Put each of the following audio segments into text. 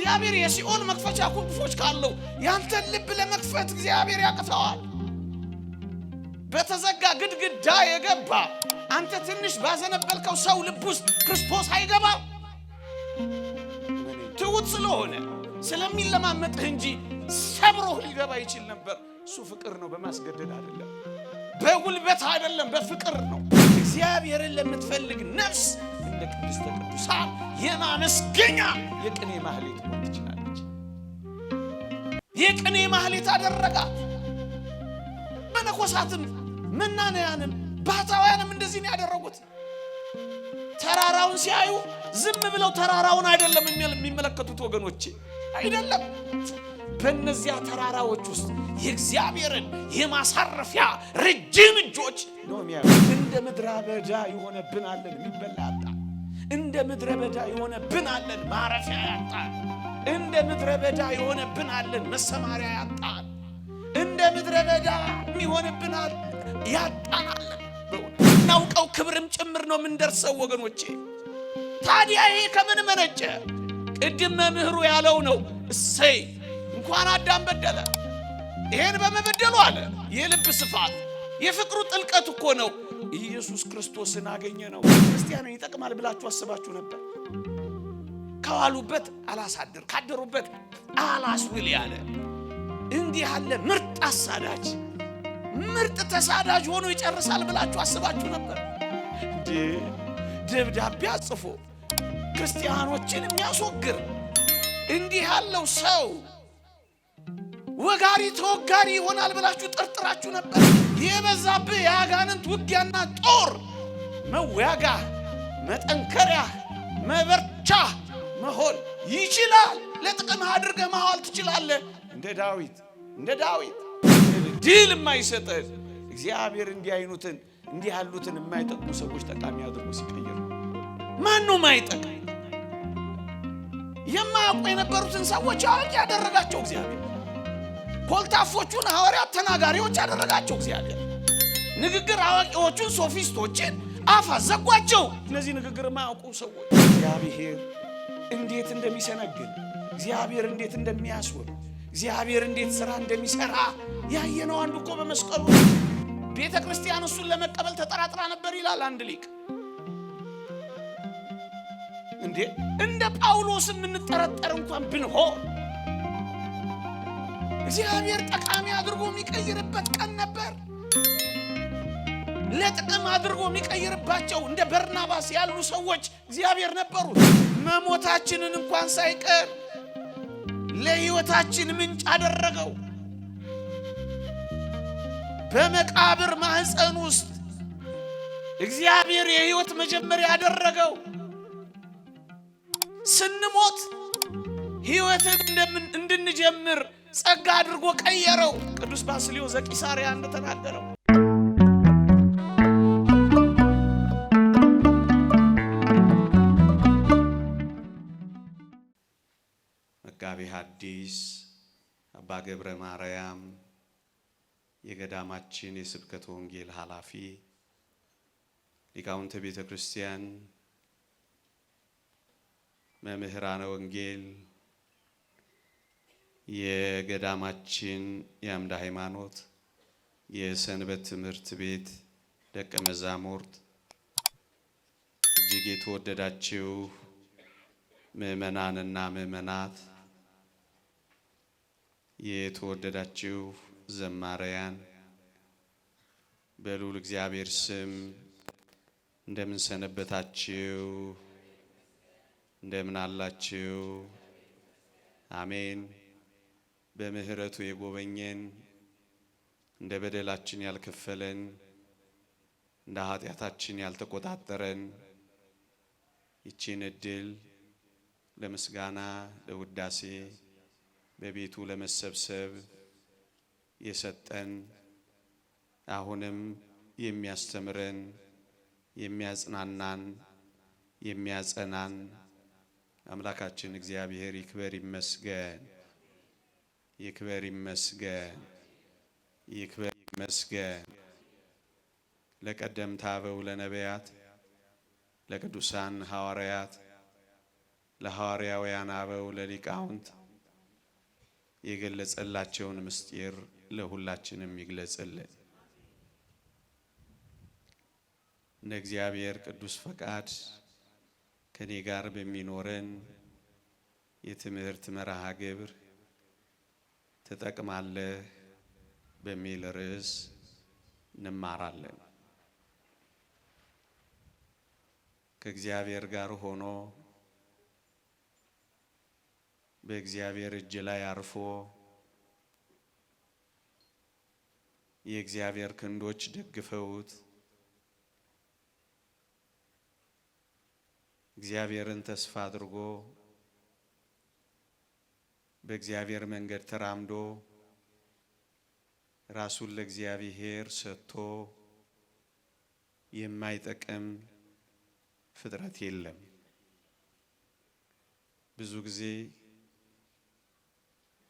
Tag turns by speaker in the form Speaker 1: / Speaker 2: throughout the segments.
Speaker 1: እግዚአብሔር የሲኦል መክፈቻ ቁልፎች ካለው ያንተን ልብ ለመክፈት እግዚአብሔር ያቅተዋል። በተዘጋ ግድግዳ የገባ አንተ ትንሽ ባዘነበልከው ሰው ልብ ውስጥ ክርስቶስ አይገባም። ትውት ስለሆነ ስለሚለማመጥህ እንጂ ሰብሮህ ሊገባ ይችል ነበር። እሱ ፍቅር ነው፣ በማስገደድ አይደለም፣ በጉልበት አይደለም፣ በፍቅር ነው። እግዚአብሔርን ለምትፈልግ ነፍስ እንደ ቅድስተ ቅዱሳን የማመስገኛ የቅኔ ማህሌት ሆን ትችላለች። የቅኔ ማህሌት አደረጋት። መነኮሳትም መናንያንም ባህታውያንም እንደዚህ ነው ያደረጉት። ተራራውን ሲያዩ ዝም ብለው ተራራውን አይደለም የሚመለከቱት ወገኖቼ፣ አይደለም። በእነዚያ ተራራዎች ውስጥ የእግዚአብሔርን የማሳረፊያ ረጅም እጆች ነው የሚያዩት። እንደ ምድረ በዳ የሆነብን አለን የሚበላ ያጣ፣ እንደ ምድረ በዳ የሆነብን አለን ማረፊያ ያጣ፣ እንደ ምድረ በዳ የሆነብን አለን መሰማሪያ ያጣ፣ እንደ ምድረ በዳ የሆነብን ያጣናል። እናውቀው ክብርም ጭምር ነው የምንደርሰው ወገኖቼ። ታዲያ ይሄ ከምን መነጨ? ቅድም መምህሩ ያለው ነው። እሰይ እንኳን አዳም በደለ፣ ይሄን በመበደሉ አለ የልብ ስፋት የፍቅሩ ጥልቀት እኮ ነው ኢየሱስ ክርስቶስን አገኘ ነው። ክርስቲያንን ይጠቅማል ብላችሁ አስባችሁ ነበር? ከዋሉበት አላሳድር ካደሩበት አላስውል ያለ እንዲህ ያለ ምርጥ አሳዳጅ ምርጥ ተሳዳጅ ሆኖ ይጨርሳል ብላችሁ አስባችሁ ነበር? ደብዳቤ አጽፎ ክርስቲያኖችን የሚያስወግር እንዲህ ያለው ሰው ወጋሪ ተወጋሪ ይሆናል ብላችሁ ጠርጥራችሁ ነበር? የበዛብህ የአጋንንት ውጊያና ጦር መዋጋ መጠንከሪያ መበርቻ መሆን ይችላል። ለጥቅም አድርገህ ማዋል ትችላለህ። እንደ ዳዊት ድል የማይሰጠን እግዚአብሔር እንዲያይኑትን እንዲህ ያሉትን የማይጠቅሙ ሰዎች ጠቃሚ አድርጎ ሲቀይር ማን ነው ማይጠቅም? የማያውቁ የነበሩትን ሰዎች አዋቂ ያደረጋቸው እግዚአብሔር። ኮልታፎቹን ሐዋርያት ተናጋሪዎች ያደረጋቸው እግዚአብሔር። ንግግር አዋቂዎቹን ሶፊስቶችን አፍ አዘጓቸው። እነዚህ ንግግር የማያውቁ ሰዎች እግዚአብሔር እንዴት እንደሚሰነግል፣ እግዚአብሔር እንዴት እንደሚያስውብ፣ እግዚአብሔር እንዴት ሥራ እንደሚሰራ ያየነው አንዱ እኮ በመስቀሉ። ቤተ ክርስቲያን እሱን ለመቀበል ተጠራጥራ ነበር ይላል አንድ ሊቅ። እንደ ጳውሎስ የምንጠረጠር እንኳን ብንሆን እግዚአብሔር ጠቃሚ አድርጎ የሚቀይርበት ቀን ነበር። ለጥቅም አድርጎ የሚቀይርባቸው እንደ በርናባስ ያሉ ሰዎች እግዚአብሔር ነበሩ። መሞታችንን እንኳን ሳይቀር ለሕይወታችን ምንጭ አደረገው። በመቃብር ማህፀን ውስጥ እግዚአብሔር የሕይወት መጀመሪያ ያደረገው። ስንሞት ሕይወትን እንድንጀምር ጸጋ አድርጎ ቀየረው። ቅዱስ ባስልዮስ ዘቂሳርያ እንደተናገረው መጋቤ ሐዲስ አባ ገብረ ማርያም የገዳማችን የስብከተ ወንጌል ኃላፊ፣ ሊቃውንተ ቤተ ክርስቲያን፣ መምህራነ ወንጌል፣ የገዳማችን የአምደ ሃይማኖት የሰንበት ትምህርት ቤት ደቀ መዛሙርት፣ እጅግ የተወደዳችሁ ምእመናንና ምእመናት፣ የተወደዳችሁ ዘማሪያን፣ በልዑል እግዚአብሔር ስም እንደምን ሰነበታችሁ? እንደምን አላችሁ? አሜን። በምህረቱ የጎበኘን እንደ በደላችን ያልከፈለን እንደ ኃጢአታችን ያልተቆጣጠረን ይቺን እድል ለምስጋና ለውዳሴ በቤቱ ለመሰብሰብ የሰጠን አሁንም የሚያስተምረን የሚያጽናናን የሚያጸናን አምላካችን እግዚአብሔር ይክበር ይመስገን፣ ይክበር ይመስገን፣ ይክበር ይመስገን። ለቀደምት አበው ለነቢያት ለቅዱሳን ሐዋርያት ለሐዋርያውያን አበው ለሊቃውንት የገለጸላቸውን ምስጢር ለሁላችንም ይግለጽልን። እንደ እግዚአብሔር ቅዱስ ፈቃድ ከኔ ጋር በሚኖረን የትምህርት መርሃ ግብር ትጠቅማለህ በሚል ርዕስ እንማራለን። ከእግዚአብሔር ጋር ሆኖ በእግዚአብሔር እጅ ላይ አርፎ የእግዚአብሔር ክንዶች ደግፈውት እግዚአብሔርን ተስፋ አድርጎ በእግዚአብሔር መንገድ ተራምዶ ራሱን ለእግዚአብሔር ሰጥቶ የማይጠቅም ፍጥረት የለም። ብዙ ጊዜ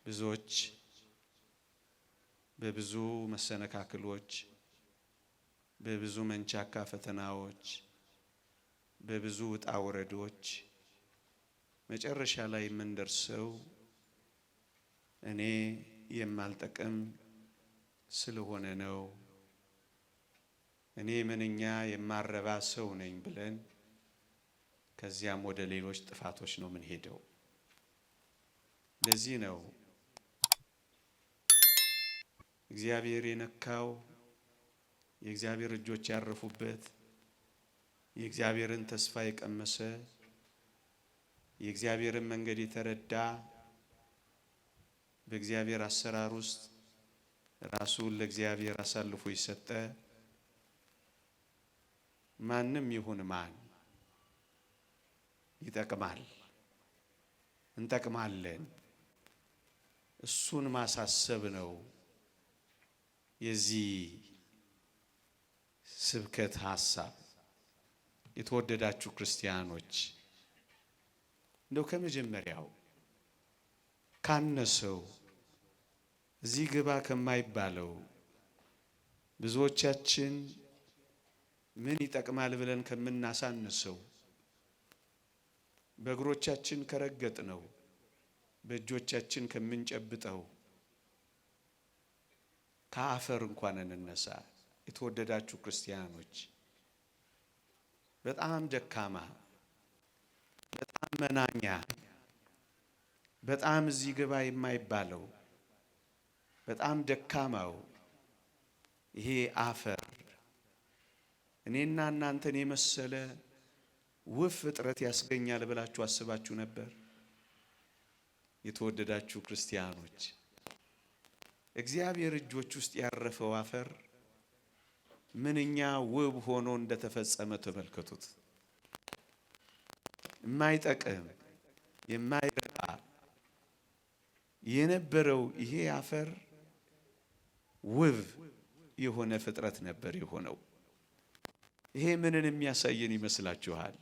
Speaker 1: ብዙዎች በብዙ መሰነካክሎች፣ በብዙ መንቻካ ፈተናዎች፣ በብዙ ውጣ ውረዶች መጨረሻ ላይ የምንደርሰው እኔ የማልጠቅም ስለሆነ ነው፣ እኔ ምንኛ የማረባ ሰው ነኝ ብለን ከዚያም ወደ ሌሎች ጥፋቶች ነው የምንሄደው። ለዚህ ነው እግዚአብሔር የነካው የእግዚአብሔር እጆች ያረፉበት የእግዚአብሔርን ተስፋ የቀመሰ የእግዚአብሔርን መንገድ የተረዳ በእግዚአብሔር አሰራር ውስጥ ራሱን ለእግዚአብሔር አሳልፎ የሰጠ ማንም ይሁን ማን ይጠቅማል፣ እንጠቅማለን። እሱን ማሳሰብ ነው የዚህ ስብከት ሐሳብ። የተወደዳችሁ ክርስቲያኖች እንደው ከመጀመሪያው ካነሰው እዚህ ግባ ከማይባለው ብዙዎቻችን ምን ይጠቅማል ብለን ከምናሳንሰው በእግሮቻችን ከረገጥነው በእጆቻችን ከምንጨብጠው ከአፈር እንኳን እንነሳ። የተወደዳችሁ ክርስቲያኖች በጣም ደካማ፣ በጣም መናኛ፣ በጣም እዚህ ግባ የማይባለው በጣም ደካማው ይሄ አፈር እኔና እናንተን የመሰለ ውብ ፍጥረት ያስገኛል ብላችሁ አስባችሁ ነበር? የተወደዳችሁ ክርስቲያኖች እግዚአብሔር እጆች ውስጥ ያረፈው አፈር ምንኛ ውብ ሆኖ እንደተፈጸመ ተመልከቱት። የማይጠቅም የማይረባ የነበረው ይሄ አፈር ውብ የሆነ ፍጥረት ነበር የሆነው። ይሄ ምንን የሚያሳየን ይመስላችኋል?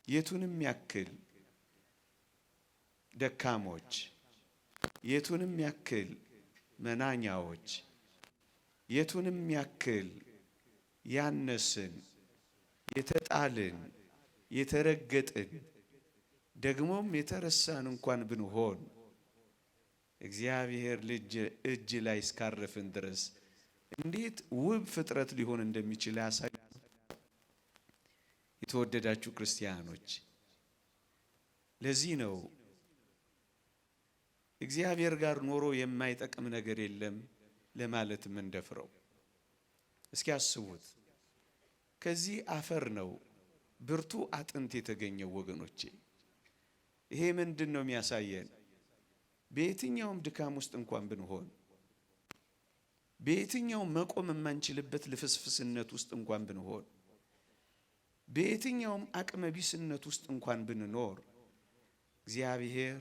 Speaker 1: የቱንም ያክል ደካሞች፣ የቱንም ያክል መናኛዎች፣ የቱንም ያክል ያነስን፣ የተጣልን፣ የተረገጥን ደግሞም የተረሳን እንኳን ብንሆን እግዚአብሔር ልጅ እጅ ላይ እስካረፍን ድረስ እንዴት ውብ ፍጥረት ሊሆን እንደሚችል ያሳይ። የተወደዳችሁ ክርስቲያኖች ለዚህ ነው እግዚአብሔር ጋር ኖሮ የማይጠቅም ነገር የለም ለማለት የምንደፍረው። እስኪ አስቡት፣ ከዚህ አፈር ነው ብርቱ አጥንት የተገኘው ወገኖቼ። ይሄ ምንድን ነው የሚያሳየን? በየትኛውም ድካም ውስጥ እንኳን ብንሆን፣ በየትኛውም መቆም የማንችልበት ልፍስፍስነት ውስጥ እንኳን ብንሆን፣ በየትኛውም አቅመ ቢስነት ውስጥ እንኳን ብንኖር እግዚአብሔር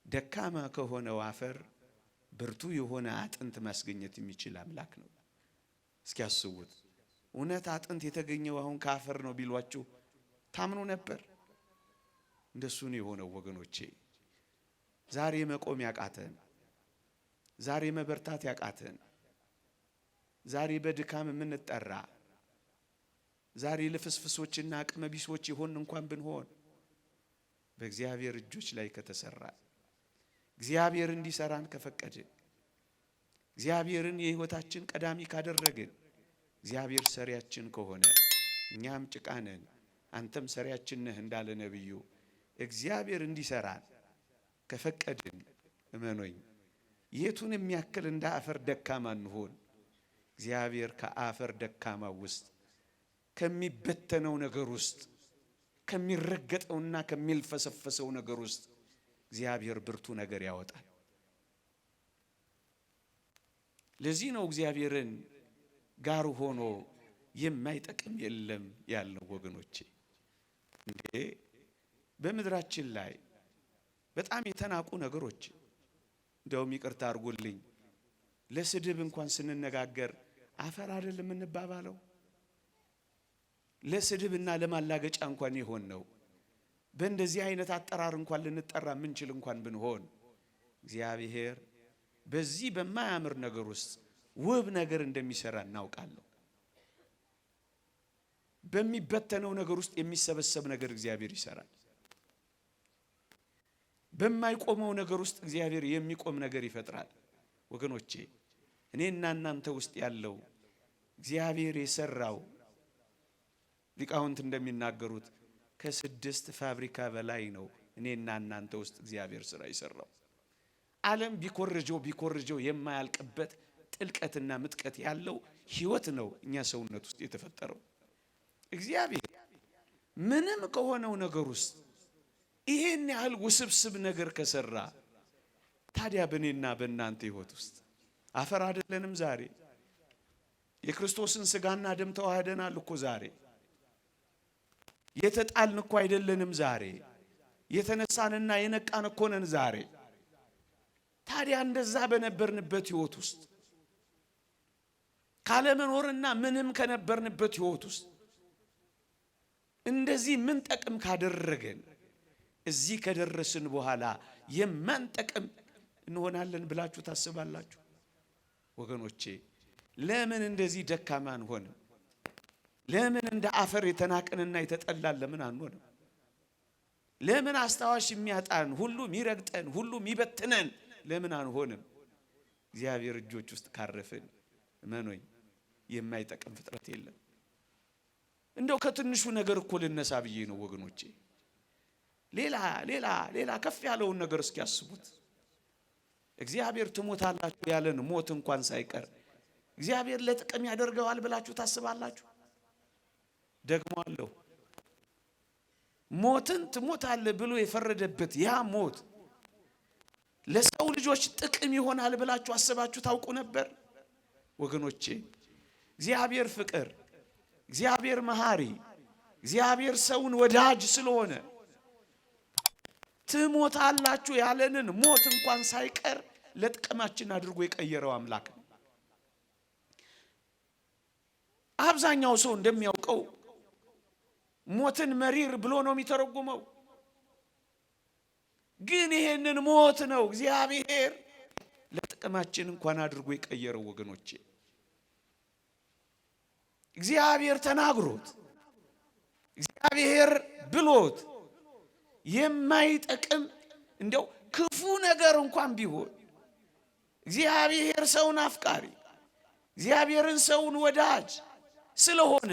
Speaker 1: ደካማ ከሆነው አፈር ብርቱ የሆነ አጥንት ማስገኘት የሚችል አምላክ ነው። እስኪ አስቡት፣ እውነት አጥንት የተገኘው አሁን ከአፈር ነው ቢሏችሁ ታምኑ ነበር? እንደሱ ነው የሆነው ወገኖቼ። ዛሬ መቆም ያቃተን፣ ዛሬ መበርታት ያቃተን፣ ዛሬ በድካም የምንጠራ፣ ዛሬ ልፍስፍሶችና አቅመ ቢሶች ይሆን እንኳን ብንሆን በእግዚአብሔር እጆች ላይ ከተሰራ እግዚአብሔር እንዲሰራን ከፈቀደ እግዚአብሔርን የሕይወታችን ቀዳሚ ካደረግን እግዚአብሔር ሰሪያችን ከሆነ እኛም ጭቃ ነን አንተም ሰሪያችን ነህ እንዳለ ነብዩ እግዚአብሔር እንዲሰራን ከፈቀድን እመኖኝ የቱን የሚያክል እንደ አፈር ደካማ እንሆን እግዚአብሔር ከአፈር ደካማ ውስጥ ከሚበተነው ነገር ውስጥ ከሚረገጠውና ከሚልፈሰፈሰው ነገር ውስጥ እግዚአብሔር ብርቱ ነገር ያወጣል። ለዚህ ነው እግዚአብሔርን ጋር ሆኖ የማይጠቅም የለም ያለው ወገኖቼ። እንዴ በምድራችን ላይ በጣም የተናቁ ነገሮች እንደውም ይቅርታ አድርጉልኝ ለስድብ እንኳን ስንነጋገር አፈር አይደለም እንባባለው። ለስድብና ለማላገጫ እንኳን ይሆን ነው። በእንደዚህ አይነት አጠራር እንኳን ልንጠራ ምንችል እንኳን ብንሆን እግዚአብሔር በዚህ በማያምር ነገር ውስጥ ውብ ነገር እንደሚሰራ እናውቃለን። በሚበተነው ነገር ውስጥ የሚሰበሰብ ነገር እግዚአብሔር ይሰራል። በማይቆመው ነገር ውስጥ እግዚአብሔር የሚቆም ነገር ይፈጥራል። ወገኖቼ እኔና እናንተ ውስጥ ያለው እግዚአብሔር የሰራው ሊቃውንት እንደሚናገሩት ከ6 ፋብሪካ በላይ ነው እኔና እናንተ ውስጥ እግዚአብሔር ስራ ይሰራው። ዓለም ቢኮርጀው የማያልቅበት ጥልቀትና ምጥቀት ያለው ህይወት ነው እኛ ሰውነት ውስጥ የተፈጠረው። እግዚአብሔር ምንም ከሆነው ነገር ውስጥ ይሄን ያህል ውስብስብ ነገር ከሰራ ታዲያ በእኔና በእናንተ ህይወት ውስጥ አፈር አይደለንም? ዛሬ የክርስቶስን ስጋና ደም ተዋህደናል እኮ ዛሬ። የተጣልን እኮ አይደለንም ዛሬ። የተነሳንና የነቃን እኮ ነን ዛሬ። ታዲያ እንደዛ በነበርንበት ህይወት ውስጥ ካለመኖርና ምንም ከነበርንበት ህይወት ውስጥ እንደዚህ ምን ጠቅም ካደረገን እዚህ ከደረስን በኋላ የማን ጠቅም እንሆናለን ብላችሁ ታስባላችሁ? ወገኖቼ ለምን እንደዚህ ደካማን ሆነ? ለምን እንደ አፈር የተናቀንና የተጠላን ለምን አንሆንም? ለምን አስታዋሽ የሚያጣን ሁሉ የሚረግጠን ሁሉ የሚበትነን ለምን አንሆንም? እግዚአብሔር እጆች ውስጥ ካረፍን እመኖኝ የማይጠቅም ፍጥረት የለም። እንደው ከትንሹ ነገር እኮ ልነሳ ብዬ ነው ወገኖቼ። ሌላ ከፍ ያለውን ነገር እስኪ ያስቡት። እግዚአብሔር ትሞታላችሁ ያለን ሞት እንኳን ሳይቀር እግዚአብሔር ለጥቅም ያደርገዋል ብላችሁ ታስባላችሁ? ደግሞ አለው ሞትን ትሞታለህ ብሎ የፈረደበት ያ ሞት ለሰው ልጆች ጥቅም ይሆናል ብላችሁ አስባችሁ ታውቁ ነበር? ወገኖቼ እግዚአብሔር ፍቅር፣ እግዚአብሔር መሐሪ፣ እግዚአብሔር ሰውን ወዳጅ ስለሆነ ትሞታላችሁ ያለንን ሞት እንኳን ሳይቀር ለጥቅማችን አድርጎ የቀየረው አምላክ ነው። አብዛኛው ሰው እንደሚያውቀው ሞትን መሪር ብሎ ነው የሚተረጉመው። ግን ይሄንን ሞት ነው እግዚአብሔር ለጥቅማችን እንኳን አድርጎ የቀየረው ወገኖቼ። እግዚአብሔር ተናግሮት እግዚአብሔር ብሎት የማይጠቅም እንደው ክፉ ነገር እንኳን ቢሆን እግዚአብሔር ሰውን አፍቃሪ እግዚአብሔርን ሰውን ወዳጅ ስለሆነ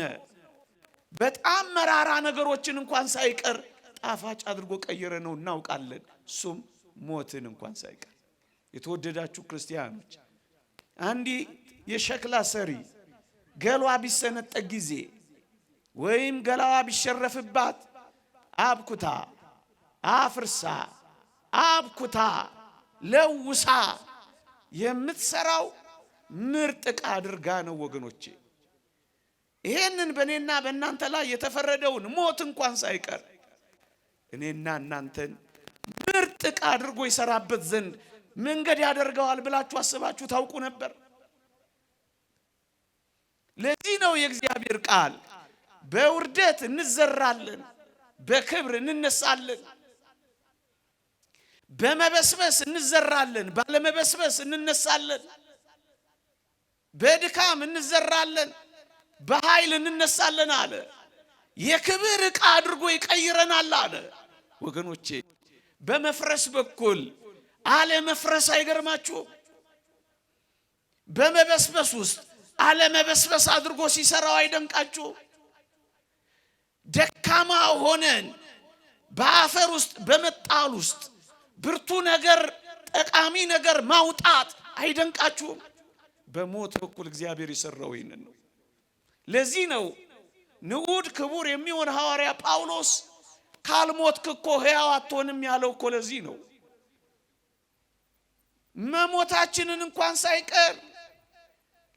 Speaker 1: በጣም መራራ ነገሮችን እንኳን ሳይቀር ጣፋጭ አድርጎ ቀየረ ነው እናውቃለን። እሱም ሞትን እንኳን ሳይቀር። የተወደዳችሁ ክርስቲያኖች አንዲ የሸክላ ሰሪ ገሏ ቢሰነጠቅ ጊዜ ወይም ገላዋ ቢሸረፍባት አብኩታ አፍርሳ አብኩታ ለውሳ የምትሰራው ምርጥ ዕቃ አድርጋ ነው ወገኖቼ። ይሄንን በእኔና በእናንተ ላይ የተፈረደውን ሞት እንኳን ሳይቀር እኔና እናንተን ምርጥ ዕቃ አድርጎ ይሰራበት ዘንድ መንገድ ያደርገዋል ብላችሁ አስባችሁ ታውቁ ነበር? ለዚህ ነው የእግዚአብሔር ቃል በውርደት እንዘራለን፣ በክብር እንነሳለን። በመበስበስ እንዘራለን፣ ባለመበስበስ እንነሳለን። በድካም እንዘራለን፣ በኃይል እንነሳለን አለ። የክብር ዕቃ አድርጎ ይቀይረናል አለ። ወገኖቼ በመፍረስ በኩል አለመፍረስ አይገርማችሁ? በመበስበስ ውስጥ አለመበስበስ አድርጎ ሲሰራው አይደንቃችሁ? ደካማ ሆነን በአፈር ውስጥ በመጣል ውስጥ ብርቱ ነገር ጠቃሚ ነገር ማውጣት አይደንቃችሁም? በሞት በኩል እግዚአብሔር የሰራው ይህንን ነው። ለዚህ ነው ንዑድ ክቡር የሚሆን ሐዋርያ ጳውሎስ ካልሞትክ እኮ ሕያው አትሆንም ያለው እኮ ለዚህ ነው። መሞታችንን እንኳን ሳይቀር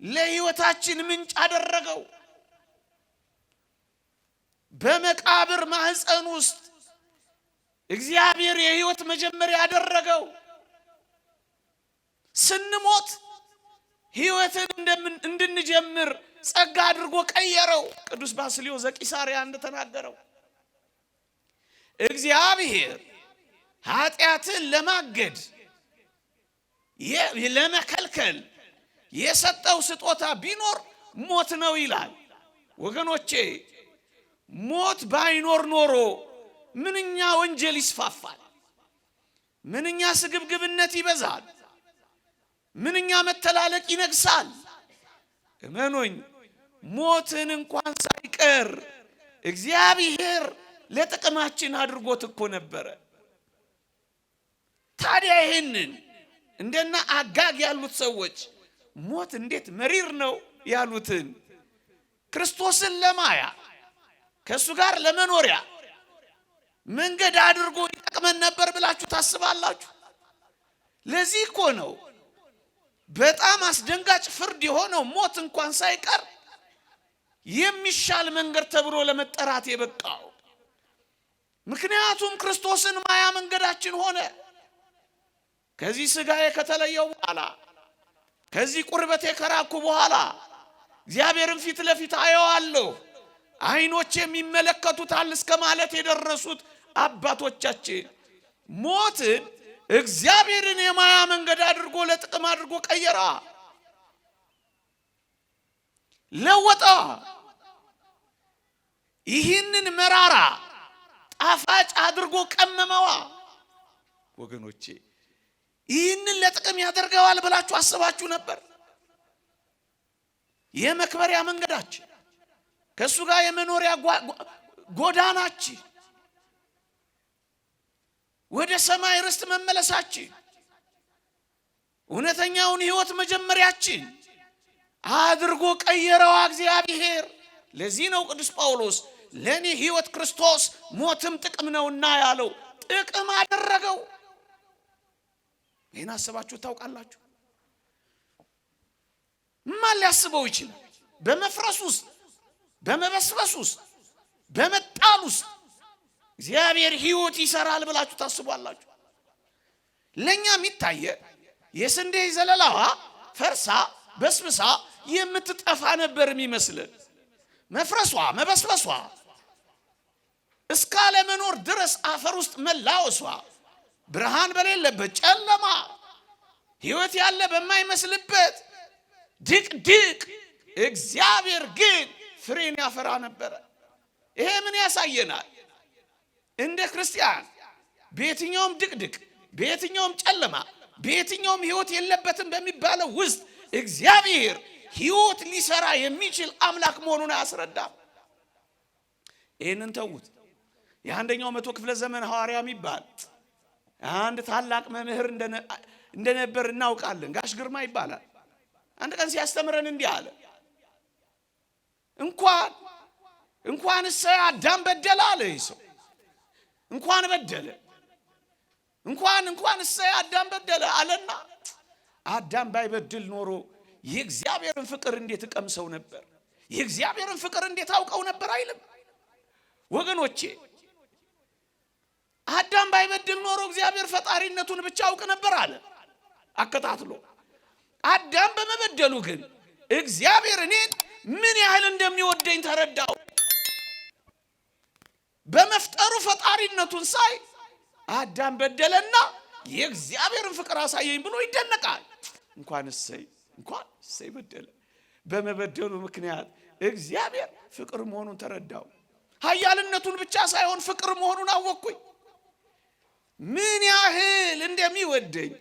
Speaker 1: ለሕይወታችን ምንጭ አደረገው። በመቃብር ማህፀን ውስጥ እግዚአብሔር የሕይወት መጀመሪያ ያደረገው ስንሞት ሕይወትን እንድንጀምር ጸጋ አድርጎ ቀየረው። ቅዱስ ባስልዮስ ዘቂሳርያ እንደተናገረው እግዚአብሔር ኃጢአትን ለማገድ ለመከልከል የሰጠው ስጦታ ቢኖር ሞት ነው ይላል። ወገኖቼ ሞት ባይኖር ኖሮ ምንኛ ወንጀል ይስፋፋል፣ ምንኛ ስግብግብነት ይበዛል፣ ምንኛ መተላለቅ ይነግሳል። እመኑኝ ሞትን እንኳን ሳይቀር እግዚአብሔር ለጥቅማችን አድርጎት እኮ ነበረ። ታዲያ ይሄንን እንደና አጋግ ያሉት ሰዎች ሞት እንዴት መሪር ነው ያሉትን ክርስቶስን ለማያ ከሱ ጋር ለመኖሪያ መንገድ አድርጎ ይጠቅመን ነበር ብላችሁ ታስባላችሁ? ለዚህ እኮ ነው በጣም አስደንጋጭ ፍርድ የሆነው ሞት እንኳን ሳይቀር የሚሻል መንገድ ተብሎ ለመጠራት የበቃው። ምክንያቱም ክርስቶስን ማያ መንገዳችን ሆነ። ከዚህ ስጋዬ ከተለየው በኋላ ከዚህ ቁርበቴ ከራኩ በኋላ እግዚአብሔርን ፊት ለፊት አየዋለሁ፣ አይኖቼ የሚመለከቱታል እስከ ማለት የደረሱት አባቶቻችን ሞትን እግዚአብሔርን የማያ መንገድ አድርጎ ለጥቅም አድርጎ ቀየራ፣ ለወጣ። ይህንን መራራ ጣፋጭ አድርጎ ቀመመዋ። ወገኖቼ ይህንን ለጥቅም ያደርገዋል ብላችሁ አስባችሁ ነበር? የመክበሪያ መንገዳችን ከሱ ጋር የመኖሪያ ጎዳናችን ወደ ሰማይ ርስት መመለሳችን እውነተኛውን ሕይወት መጀመሪያችን አድርጎ ቀየረዋ እግዚአብሔር። ለዚህ ነው ቅዱስ ጳውሎስ ለኔ ሕይወት ክርስቶስ ሞትም ጥቅም ነውና ያለው። ጥቅም አደረገው። ይህን አስባችሁ ታውቃላችሁ? ማን ሊያስበው ይችላል? በመፍረስ ውስጥ በመበስበስ ውስጥ በመጣል ውስጥ እግዚአብሔር ሕይወት ይሰራል ብላችሁ ታስባላችሁ? ለኛ የሚታየ የስንዴ ዘለላዋ ፈርሳ በስብሳ የምትጠፋ ነበር የሚመስልን። መፍረሷ መበስበሷ እስካለ መኖር ድረስ አፈር ውስጥ መላወሷ ብርሃን በሌለበት ጨለማ ሕይወት ያለ በማይመስልበት ድቅድቅ እግዚአብሔር ግን ፍሬን ያፈራ ነበር። ይሄ ምን ያሳየናል? እንደ ክርስቲያን በየትኛውም ድቅድቅ በየትኛውም ጨለማ በየትኛውም ሕይወት የለበትም በሚባለው ውስጥ እግዚአብሔር ሕይወት ሊሰራ የሚችል አምላክ መሆኑን ያስረዳል። ይህንን ተውት። የአንደኛው መቶ ክፍለ ዘመን ሐዋርያ የሚባል አንድ ታላቅ መምህር እንደነበር እናውቃለን። ጋሽ ግርማ ይባላል። አንድ ቀን ሲያስተምረን እንዲህ አለ። እንኳን እሰይ አዳም በደለ አለ። ይህ ሰው እንኳን በደለ እንኳን እሰይ አዳም በደለ አለና አዳም ባይበድል ኖሮ የእግዚአብሔርን ፍቅር እንዴት እቀምሰው ነበር፣ የእግዚአብሔርን ፍቅር እንዴት አውቀው ነበር አይልም? ወገኖቼ አዳም ባይበድል ኖሮ እግዚአብሔር ፈጣሪነቱን ብቻ አውቅ ነበር አለ አከታትሎ። አዳም በመበደሉ ግን እግዚአብሔር እኔን ምን ያህል እንደሚወደኝ ተረዳው። በመፍጠሩ ፈጣሪነቱን ሳይ አዳም በደለና የእግዚአብሔርን ፍቅር አሳየኝ ብሎ ይደነቃል። እንኳን እሰይ በደለ። በመበደሉ ምክንያት እግዚአብሔር ፍቅር መሆኑን ተረዳው። ኃያልነቱን ብቻ ሳይሆን ፍቅር መሆኑን አወቅኩኝ። ምን ያህል እንደሚወደኝ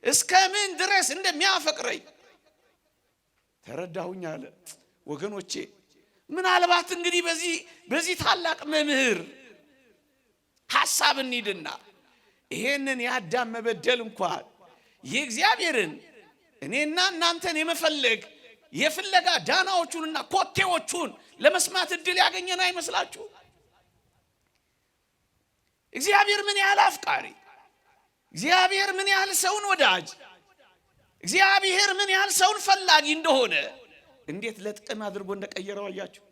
Speaker 1: እስከ ምን ድረስ እንደሚያፈቅረኝ ተረዳሁኝ አለ። ወገኖቼ ምናልባት እንግዲህ በዚህ ታላቅ መምህር ሐሳብ እንሂድና ይሄንን የአዳም መበደል እንኳን የእግዚአብሔርን እኔና እናንተን የመፈለግ የፍለጋ ዳናዎቹንና ኮቴዎቹን ለመስማት እድል ያገኘን አይመስላችሁ? እግዚአብሔር ምን ያህል አፍቃሪ፣ እግዚአብሔር ምን ያህል ሰውን ወዳጅ፣ እግዚአብሔር ምን ያህል ሰውን ፈላጊ እንደሆነ እንዴት ለጥቅም አድርጎ እንደቀየረው አያችሁ።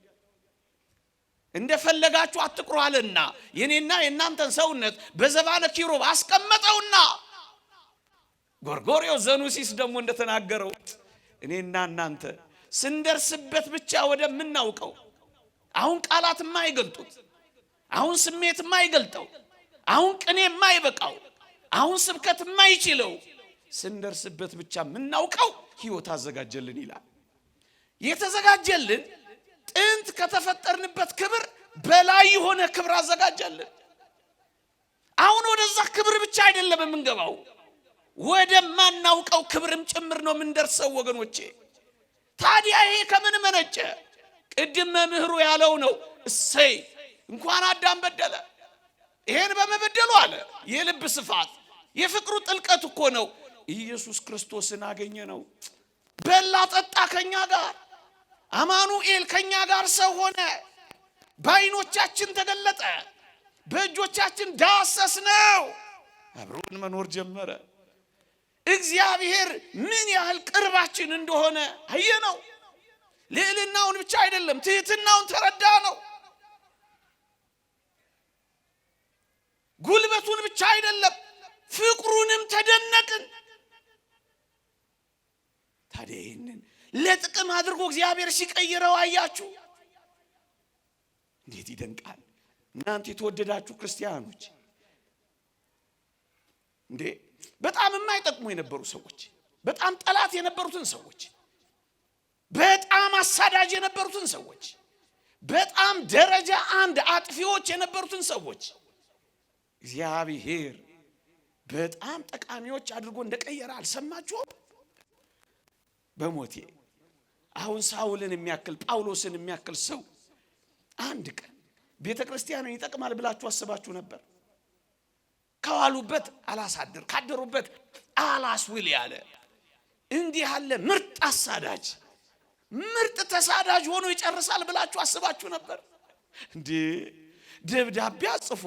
Speaker 1: እንደፈለጋችሁ አትቅሩ አለና የኔና የእናንተን ሰውነት በዘባነ ኪሩብ አስቀመጠውና ጎርጎርዮስ ዘኑሲስ ደግሞ እንደተናገረው እኔና እናንተ ስንደርስበት ብቻ ወደምናውቀው አሁን ቃላት የማይገልጡት አሁን ስሜት የማይገልጠው አሁን ቅኔ የማይበቃው አሁን ስብከት የማይችለው ስንደርስበት ብቻ የምናውቀው ሕይወት አዘጋጀልን ይላል። የተዘጋጀልን ጥንት ከተፈጠርንበት ክብር በላይ የሆነ ክብር አዘጋጀልን። አሁን ወደዛ ክብር ብቻ አይደለም የምንገባው ወደማናውቀው ክብርም ጭምር ነው የምንደርሰው ወገኖቼ። ታዲያ ይሄ ከምን መነጨ? ቅድም መምህሩ ያለው ነው። እሰይ እንኳን አዳም በደለ። ይሄን በመበደሉ አለ የልብ ስፋት የፍቅሩ ጥልቀት እኮ ነው ኢየሱስ ክርስቶስን አገኘ ነው። በላ ጠጣ ከኛ ጋር አማኑኤል ከኛ ጋር ሰው ሆነ። በዓይኖቻችን ተገለጠ፣ በእጆቻችን ዳሰስ ነው። አብሮን መኖር ጀመረ። እግዚአብሔር ምን ያህል ቅርባችን እንደሆነ አየነው። ልዕልናውን ብቻ አይደለም ትህትናውን ተረዳ ነው። ጉልበቱን ብቻ አይደለም ፍቅሩንም ተደነቅን። ታዲያ ይህንን ለጥቅም አድርጎ እግዚአብሔር ሲቀይረው አያችሁ፣ እንዴት ይደንቃል! እናንተ የተወደዳችሁ ክርስቲያኖች እንዴ በጣም የማይጠቅሙ የነበሩ ሰዎች፣ በጣም ጠላት የነበሩትን ሰዎች፣ በጣም አሳዳጅ የነበሩትን ሰዎች፣ በጣም ደረጃ አንድ አጥፊዎች የነበሩትን ሰዎች እግዚአብሔር በጣም ጠቃሚዎች አድርጎ እንደቀየረ አልሰማችሁም? በሞቴ አሁን ሳውልን የሚያክል ጳውሎስን የሚያክል ሰው አንድ ቀን ቤተ ክርስቲያንን ይጠቅማል ብላችሁ አስባችሁ ነበር? ከዋሉበት አላሳድር ካደሩበት አላስውል ያለ እንዲህ ያለ ምርጥ አሳዳጅ ምርጥ ተሳዳጅ ሆኖ ይጨርሳል ብላችሁ አስባችሁ ነበር እንዴ? ደብዳቤ ጽፎ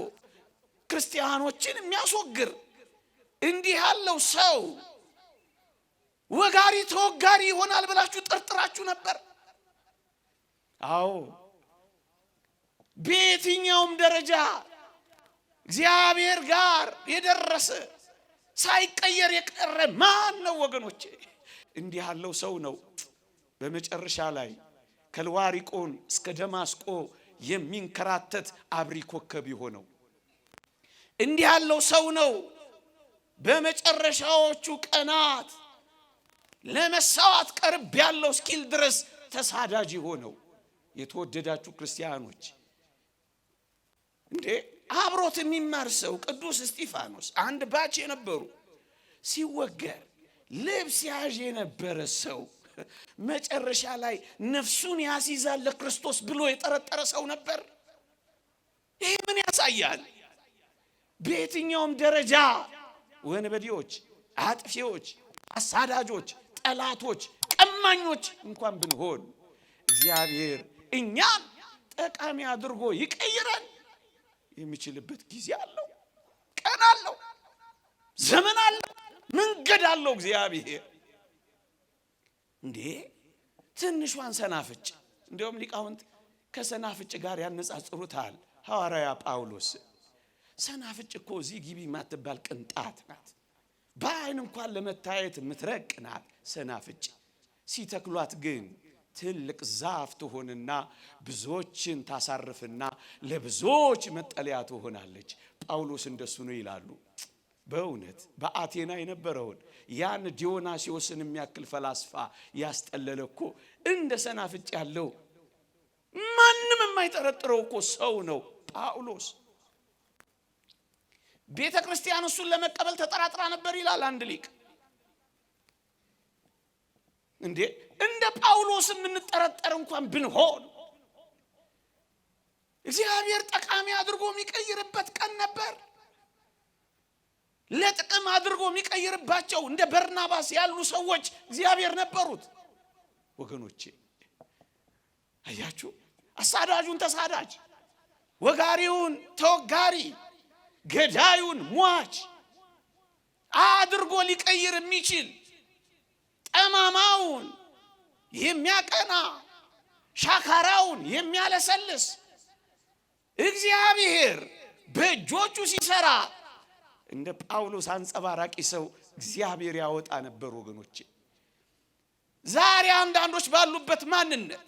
Speaker 1: ክርስቲያኖችን የሚያስወግር እንዲህ ያለው ሰው ወጋሪ ተወጋሪ ይሆናል ብላችሁ ጠርጥራችሁ ነበር? አዎ በየትኛውም ደረጃ እግዚአብሔር ጋር የደረሰ ሳይቀየር የቀረ ማን ነው ወገኖቼ? እንዲህ ያለው ሰው ነው በመጨረሻ ላይ ከልዋሪቆን እስከ ደማስቆ የሚንከራተት አብሪ ኮከብ የሆነው። እንዲህ ያለው ሰው ነው በመጨረሻዎቹ ቀናት ለመሳዋት ቀርብ ያለው እስኪል ድረስ ተሳዳጅ ሆነው። የተወደዳችሁ ክርስቲያኖች እንዴ አብሮት የሚማር ሰው ቅዱስ እስጢፋኖስ አንድ ባች የነበሩ ሲወገር ልብስ ያዥ የነበረ ሰው መጨረሻ ላይ ነፍሱን ያስይዛል ለክርስቶስ ብሎ የጠረጠረ ሰው ነበር። ይሄ ምን ያሳያል? በየትኛውም ደረጃ ወንበዴዎች፣ አጥፊዎች፣ አሳዳጆች፣ ጠላቶች፣ ቀማኞች እንኳን ብንሆን እግዚአብሔር እኛን ጠቃሚ አድርጎ ይቀይረን የሚችልበት ጊዜ አለው፣ ቀን አለው፣ ዘመን አለው፣ መንገድ አለው። እግዚአብሔር እንዴ ትንሿን ሰናፍጭ እንደውም ሊቃውንት ከሰናፍጭ ጋር ያነጻጽሩታል። ሐዋርያ ጳውሎስ ሰናፍጭ እኮ እዚህ ግቢ ማትባል ቅንጣት ናት፣ በዓይን እንኳን ለመታየት የምትረቅ ናት። ሰናፍጭ ሲተክሏት ግን ትልቅ ዛፍ ትሆንና ብዙዎችን ታሳርፍና ለብዙዎች መጠለያ ትሆናለች። ጳውሎስ እንደሱ ነው ይላሉ። በእውነት በአቴና የነበረውን ያን ዲዮናስዮስን የሚያክል ፈላስፋ ያስጠለለ እኮ እንደ ሰናፍጭ ያለው ማንም የማይጠረጥረው እኮ ሰው ነው ጳውሎስ። ቤተ ክርስቲያን እሱን ለመቀበል ተጠራጥራ ነበር ይላል አንድ ሊቅ። እንደ ጳውሎስ የምንጠረጠር እንኳን ብንሆን እግዚአብሔር ጠቃሚ አድርጎ የሚቀይርበት ቀን ነበር። ለጥቅም አድርጎ የሚቀይርባቸው እንደ በርናባስ ያሉ ሰዎች እግዚአብሔር ነበሩት። ወገኖቼ አያችሁ፣ አሳዳጁን ተሳዳጅ፣ ወጋሪውን ተወጋሪ፣ ገዳዩን ሟች አድርጎ ሊቀይር የሚችል ጠማማውን የሚያቀና ሻካራውን የሚያለሰልስ እግዚአብሔር በእጆቹ ሲሰራ እንደ ጳውሎስ አንጸባራቂ ሰው እግዚአብሔር ያወጣ ነበር። ወገኖቼ ዛሬ አንዳንዶች ባሉበት ማንነት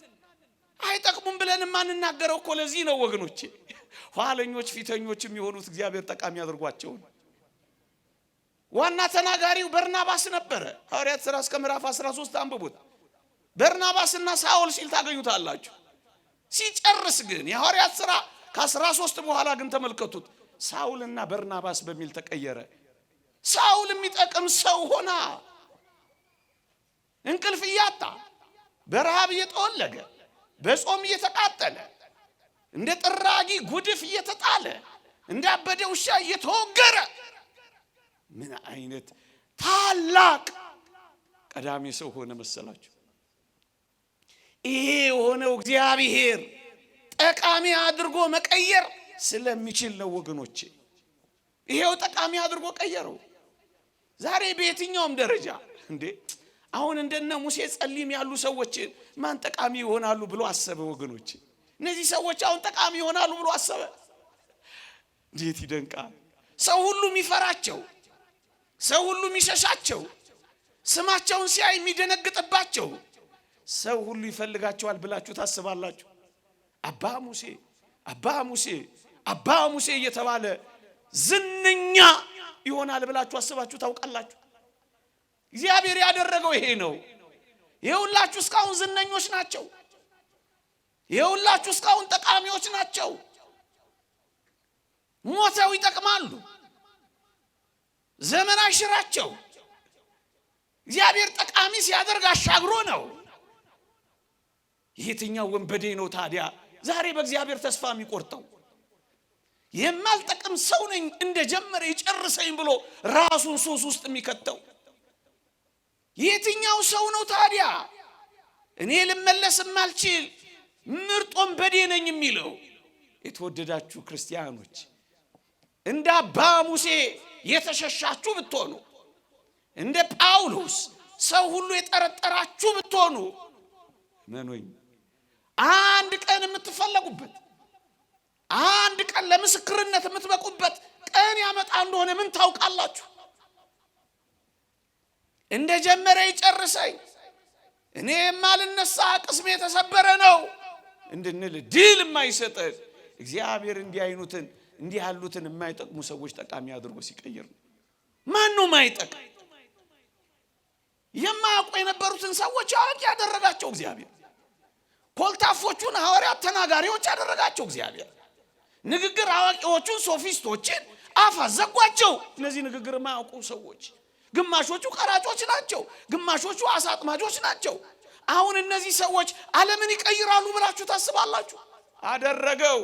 Speaker 1: አይጠቅሙም ብለን ማንናገረው እኮ ለዚህ ነው ወገኖቼ። ኋለኞች ፊተኞች የሚሆኑት እግዚአብሔር ጠቃሚ አድርጓቸው። ዋና ተናጋሪው በርናባስ ነበረ። ሐዋርያት ሥራ እስከ ምዕራፍ 13 አንብቡት። በርናባስና ሳውል ሲል ታገኙታላችሁ። ሲጨርስ ግን የሐዋርያት ሥራ ከ13 በኋላ ግን ተመልከቱት፣ ሳውልና በርናባስ በሚል ተቀየረ። ሳውል የሚጠቅም ሰው ሆና እንቅልፍ እያጣ በረሃብ እየተወለገ በጾም እየተቃጠለ እንደ ጥራጊ ጉድፍ እየተጣለ እንዳበደ ውሻ እየተወገረ ምን አይነት ታላቅ ቀዳሚ ሰው ሆነ መሰላችሁ? ይሄ የሆነው እግዚአብሔር ጠቃሚ አድርጎ መቀየር ስለሚችል ነው ወገኖቼ። ይሄው ጠቃሚ አድርጎ ቀየረው። ዛሬ በየትኛውም ደረጃ አሁን እንደነ ሙሴ ጸሊም ያሉ ሰዎች ማን ጠቃሚ ይሆናሉ ብሎ አሰበ ወገኖቼ? እነዚህ ሰዎች አሁን ጠቃሚ ይሆናሉ ብሎ አሰበ። እንዴት ይደንቃል! ሰው ሁሉ የሚፈራቸው፣ ሰው ሁሉ የሚሸሻቸው፣ ስማቸውን ሲያይ የሚደነግጥባቸው ሰው ሁሉ ይፈልጋቸዋል ብላችሁ ታስባላችሁ? አባ ሙሴ አባ ሙሴ አባ ሙሴ እየተባለ ዝነኛ ይሆናል ብላችሁ አስባችሁ ታውቃላችሁ? እግዚአብሔር ያደረገው ይሄ ነው። ይኸውላችሁ እስካሁን ዝነኞች ናቸው። ይኸውላችሁ እስካሁን ጠቃሚዎች ናቸው። ሞተው ይጠቅማሉ። ዘመን አይሽራቸው። እግዚአብሔር ጠቃሚ ሲያደርግ አሻግሮ ነው። የትኛው ወንበዴ ነው ታዲያ ዛሬ በእግዚአብሔር ተስፋ የሚቆርጠው? የማልጠቅም ሰው ነኝ እንደጀመረ ይጨርሰኝ ብሎ ራሱን ሱስ ውስጥ የሚከተው የትኛው ሰው ነው ታዲያ እኔ ልመለስ ማልችል ምርጥ ወንበዴ ነኝ የሚለው? የተወደዳችሁ ክርስቲያኖች እንደ አባ ሙሴ የተሸሻችሁ ብትሆኑ፣ እንደ ጳውሎስ ሰው ሁሉ የጠረጠራችሁ ብትሆኑ፣ መኖኝ አንድ ቀን የምትፈለጉበት፣ አንድ ቀን ለምስክርነት የምትበቁበት ቀን ያመጣ እንደሆነ ምን ታውቃላችሁ? እንደ ጀመረ ይጨርሰኝ፣ እኔ የማልነሳ ቅስሜ የተሰበረ ነው እንድንል ድል የማይሰጠን እግዚአብሔር እንዲህ ያሉትን የማይጠቅሙ ሰዎች ጠቃሚ አድርጎ ሲቀይር ነው። ማን ነው የማይጠቅም? የማያውቁ የነበሩትን ሰዎች አዋቂ ያደረጋቸው እግዚአብሔር። ኮልታፎቹን ሐዋርያት ተናጋሪዎች ያደረጋቸው እግዚአብሔር። ንግግር አዋቂዎቹን ሶፊስቶችን አፍ አዘጓቸው። እነዚህ ንግግር የማያውቁ ሰዎች ግማሾቹ ቀራጮች ናቸው፣ ግማሾቹ አሳ አጥማጆች ናቸው። አሁን እነዚህ ሰዎች ዓለምን ይቀይራሉ ብላችሁ ታስባላችሁ? አደረገው።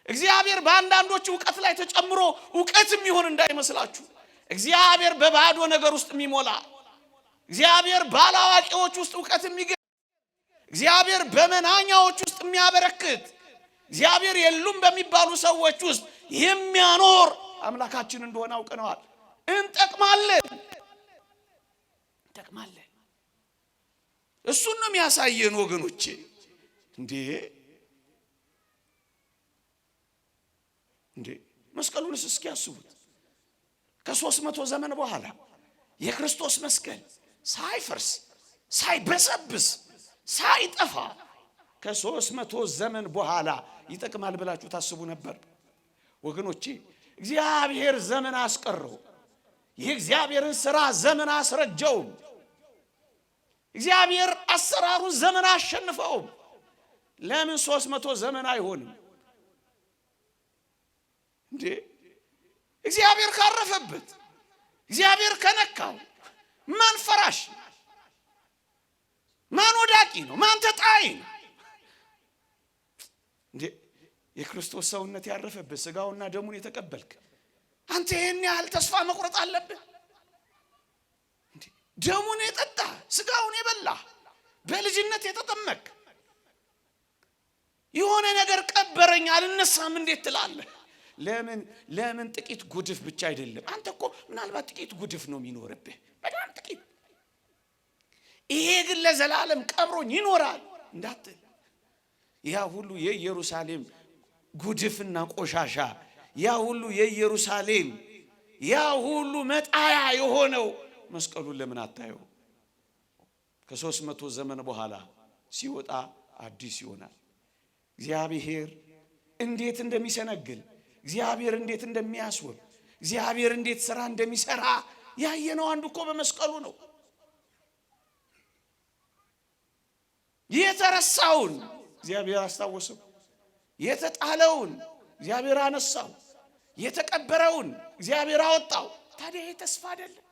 Speaker 1: እግዚአብሔር በአንዳንዶች ዕውቀት ላይ ተጨምሮ ዕውቀት የሚሆን እንዳይመስላችሁ። እግዚአብሔር በባዶ ነገር ውስጥ የሚሞላ፣ እግዚአብሔር ባላዋቂዎች ውስጥ ዕውቀት የሚገኝ፣ እግዚአብሔር በመናኛዎች ውስጥ የሚያበረክት፣ እግዚአብሔር የሉም በሚባሉ ሰዎች ውስጥ የሚያኖር አምላካችን እንደሆነ አውቀነዋል። እንጠቅማለን። እሱን ነው የሚያሳየን ወገኖቼ። መስቀሉንስ እስኪ ያስቡት። ከ300 ዘመን በኋላ የክርስቶስ መስቀል ሳይፈርስ ሳይበሰብስ ሳይጠፋ ከ300 ዘመን በኋላ ይጠቅማል ብላችሁ ታስቡ ነበር ወገኖቼ? እግዚአብሔር ዘመን አስቀረው። የእግዚአብሔርን ሥራ ዘመን አስረጀው። እግዚአብሔር አሰራሩን ዘመን አሸንፈው። ለምን 300 ዘመን አይሆንም? እንዴ እግዚአብሔር ካረፈበት እግዚአብሔር ከነካው ማን ፈራሽ ማን ወዳቂ ነው ማን ተጣይ ነው እንዴ የክርስቶስ ሰውነት ያረፈበት ስጋውና ደሙን የተቀበልክ አንተ ይሄን ያህል ተስፋ መቁረጥ አለብህ እንዴ ደሙን የጠጣ ስጋውን የበላ በልጅነት የተጠመቅ የሆነ ነገር ቀበረኝ አልነሳም እንዴት ትላለህ ለምን ጥቂት ጉድፍ ብቻ አይደለም አንተ እኮ ምናልባት ጥቂት ጉድፍ ነው የሚኖርብህ በጣም ጥቂት ይሄ ግን ለዘላለም ቀብሮኝ ይኖራል እንዳትል ያ ሁሉ የኢየሩሳሌም ጉድፍና ቆሻሻ ያ ሁሉ የኢየሩሳሌም ያ ሁሉ መጣያ የሆነው መስቀሉን ለምን አታየው ከ300 ዘመን በኋላ ሲወጣ አዲስ ይሆናል እግዚአብሔር እንዴት እንደሚሰነግል እግዚአብሔር እንዴት እንደሚያስወብ እግዚአብሔር እንዴት ሥራ እንደሚሰራ ያየነው አንዱ እኮ በመስቀሉ ነው የተረሳውን እግዚአብሔር አስታወሰው የተጣለውን እግዚአብሔር አነሳው የተቀበረውን እግዚአብሔር አወጣው ታዲያ ይሄ ተስፋ አይደለም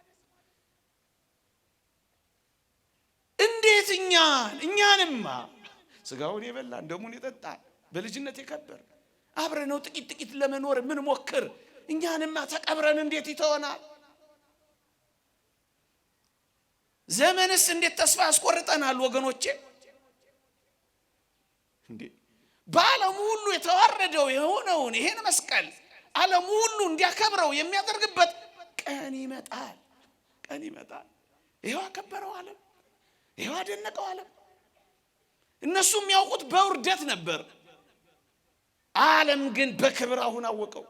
Speaker 1: እንዴት እኛንማ ስጋውን የበላ ደሙን የጠጣ በልጅነት የከበር አብረነው ጥቂት ለመኖር ምን ሞክር እኛንማ ተቀብረን እንዴት ይተወናል ዘመንስ እንዴት ተስፋ ያስቆርጠናል ወገኖቼ እንዴ በዓለም ሁሉ የተዋረደው የሆነውን ይሄን መስቀል ዓለም ሁሉ እንዲያከብረው የሚያደርግበት ቀን ይመጣል ይሄው አከበረው ዓለም ይሄው አደነቀው ዓለም እነሱ የሚያውቁት በውርደት ነበር ዓለም ግን በክብር አሁን አወቀው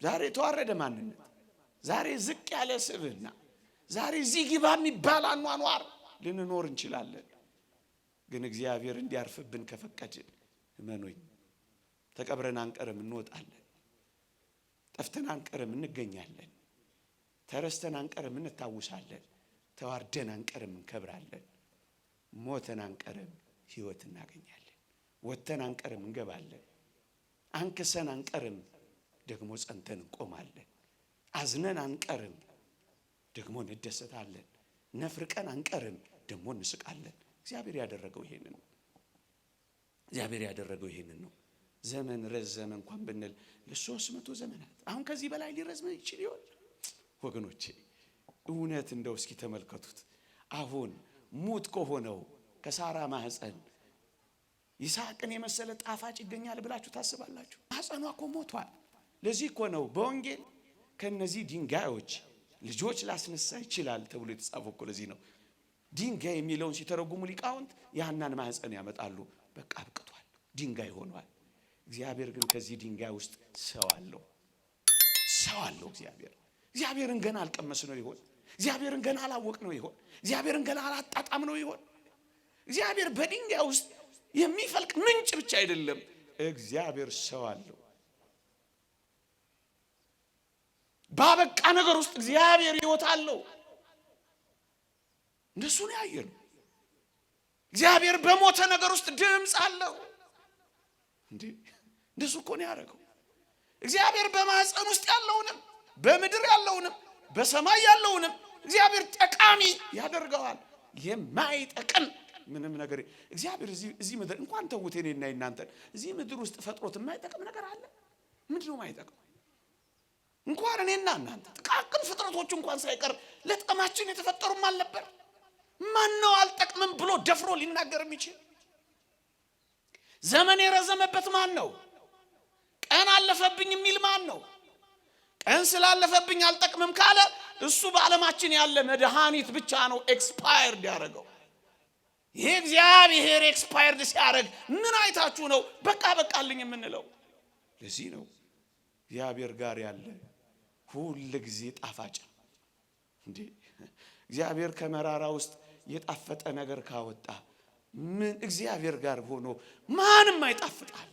Speaker 1: ዛሬ ተዋረደ ማንነት ዛሬ ዝቅ ያለ ስብዕና ዛሬ እዚህ ግባ የሚባል አኗኗር ልንኖር እንችላለን ግን እግዚአብሔር እንዲያርፍብን ከፈቀደ እመኑኝ ተቀብረን አንቀርም እንወጣለን ጠፍተን አንቀርም እንገኛለን ተረስተን አንቀርም እንታውሳለን ተዋርደን አንቀርም እንከብራለን ሞተን አንቀርም ሕይወት እናገኛለን ወተን አንቀርም እንገባለን አንከሰን አንቀርም ደግሞ ጸንተን እንቆማለን አዝነን አንቀርም ደግሞ እንደሰታለን ነፍርቀን አንቀርም ደግሞ እንስቃለን እግዚአብሔር ያደረገው ይሄንን ነው ዘመን ረዘመ እንኳን ብንል ለ300 ዘመናት አሁን ከዚህ በላይ ሊረዝም ይችል ይሆን ወገኖቼ እውነት እንደው እስኪ ተመልከቱት አሁን ሙት ከሆነው ከሳራ ማህፀን ይስሐቅን የመሰለ ጣፋጭ ይገኛል ብላችሁ ታስባላችሁ ማህፀኗ እኮ ሞቷል ለዚህ እኮ ነው በወንጌል ከነዚህ ድንጋዮች ልጆች ላስነሳ ይችላል ተብሎ የተጻፈው እኮ ለዚህ ነው ድንጋይ የሚለውን ሲተረጉሙ ሊቃውንት ያናን ማህፀን ያመጣሉ በቃ አብቅቷል ድንጋይ ሆኗል እግዚአብሔር ግን ከዚህ ድንጋይ ውስጥ ሰው አለው እግዚአብሔርን ገና አልቀመስነው ይሆን እግዚአብሔርን ገና አላወቅነው ይሆን እግዚአብሔርን ገና አላጣጣምነው ይሆን እግዚአብሔር በድንጋይ ውስጥ የሚፈልቅ ምንጭ ብቻ አይደለም እግዚአብሔር ሰው አለው ባበቃ ነገር ውስጥ እግዚአብሔር ሕይወት አለው እንደሱ ነው ያየነው እግዚአብሔር በሞተ ነገር ውስጥ ድምጽ አለው እንዴ እንደሱ እኮ ነው ያደረገው እግዚአብሔር በማህፀን ውስጥ ያለውንም በምድር ያለውንም በሰማይ ያለውንም እግዚአብሔር ጠቃሚ ያደርገዋል የማይጠቅም ምንም ነገር እግዚአብሔር እዚህ ምድር እንኳን ተውት እኔና እናንተ እዚህ ምድር ውስጥ ፈጥሮት የማይጠቅም ነገር አለ ምንድነው የማይጠቅም እንኳን እኔና እናንተ ጥቃቅን ፍጥረቶች እንኳን ሳይቀር ለጥቅማችን የተፈጠሩም አልነበር ማን ነው አልጠቅምም ብሎ ደፍሮ ሊናገር የሚችል ዘመን የረዘመበት ማን ነው ቀን አለፈብኝ የሚል ማን ነው ቀን ስላለፈብኝ አልጠቅምም ካለ እሱ በዓለማችን ያለ መድኃኒት ብቻ ነው ኤክስፓየርድ ያደረገው ይሄ እግዚአብሔር ኤክስፓየርድ ሲያደርግ ምን አይታችሁ ነው በቃልኝ የምንለው ለዚህ ነው እግዚአብሔር ጋር ያለ ሁሉ ጊዜ ጣፋጭ እንዴ እግዚአብሔር ከመራራ ውስጥ የጣፈጠ ነገር ካወጣ ምን እግዚአብሔር ጋር ሆኖ ማንም አይጣፍጣል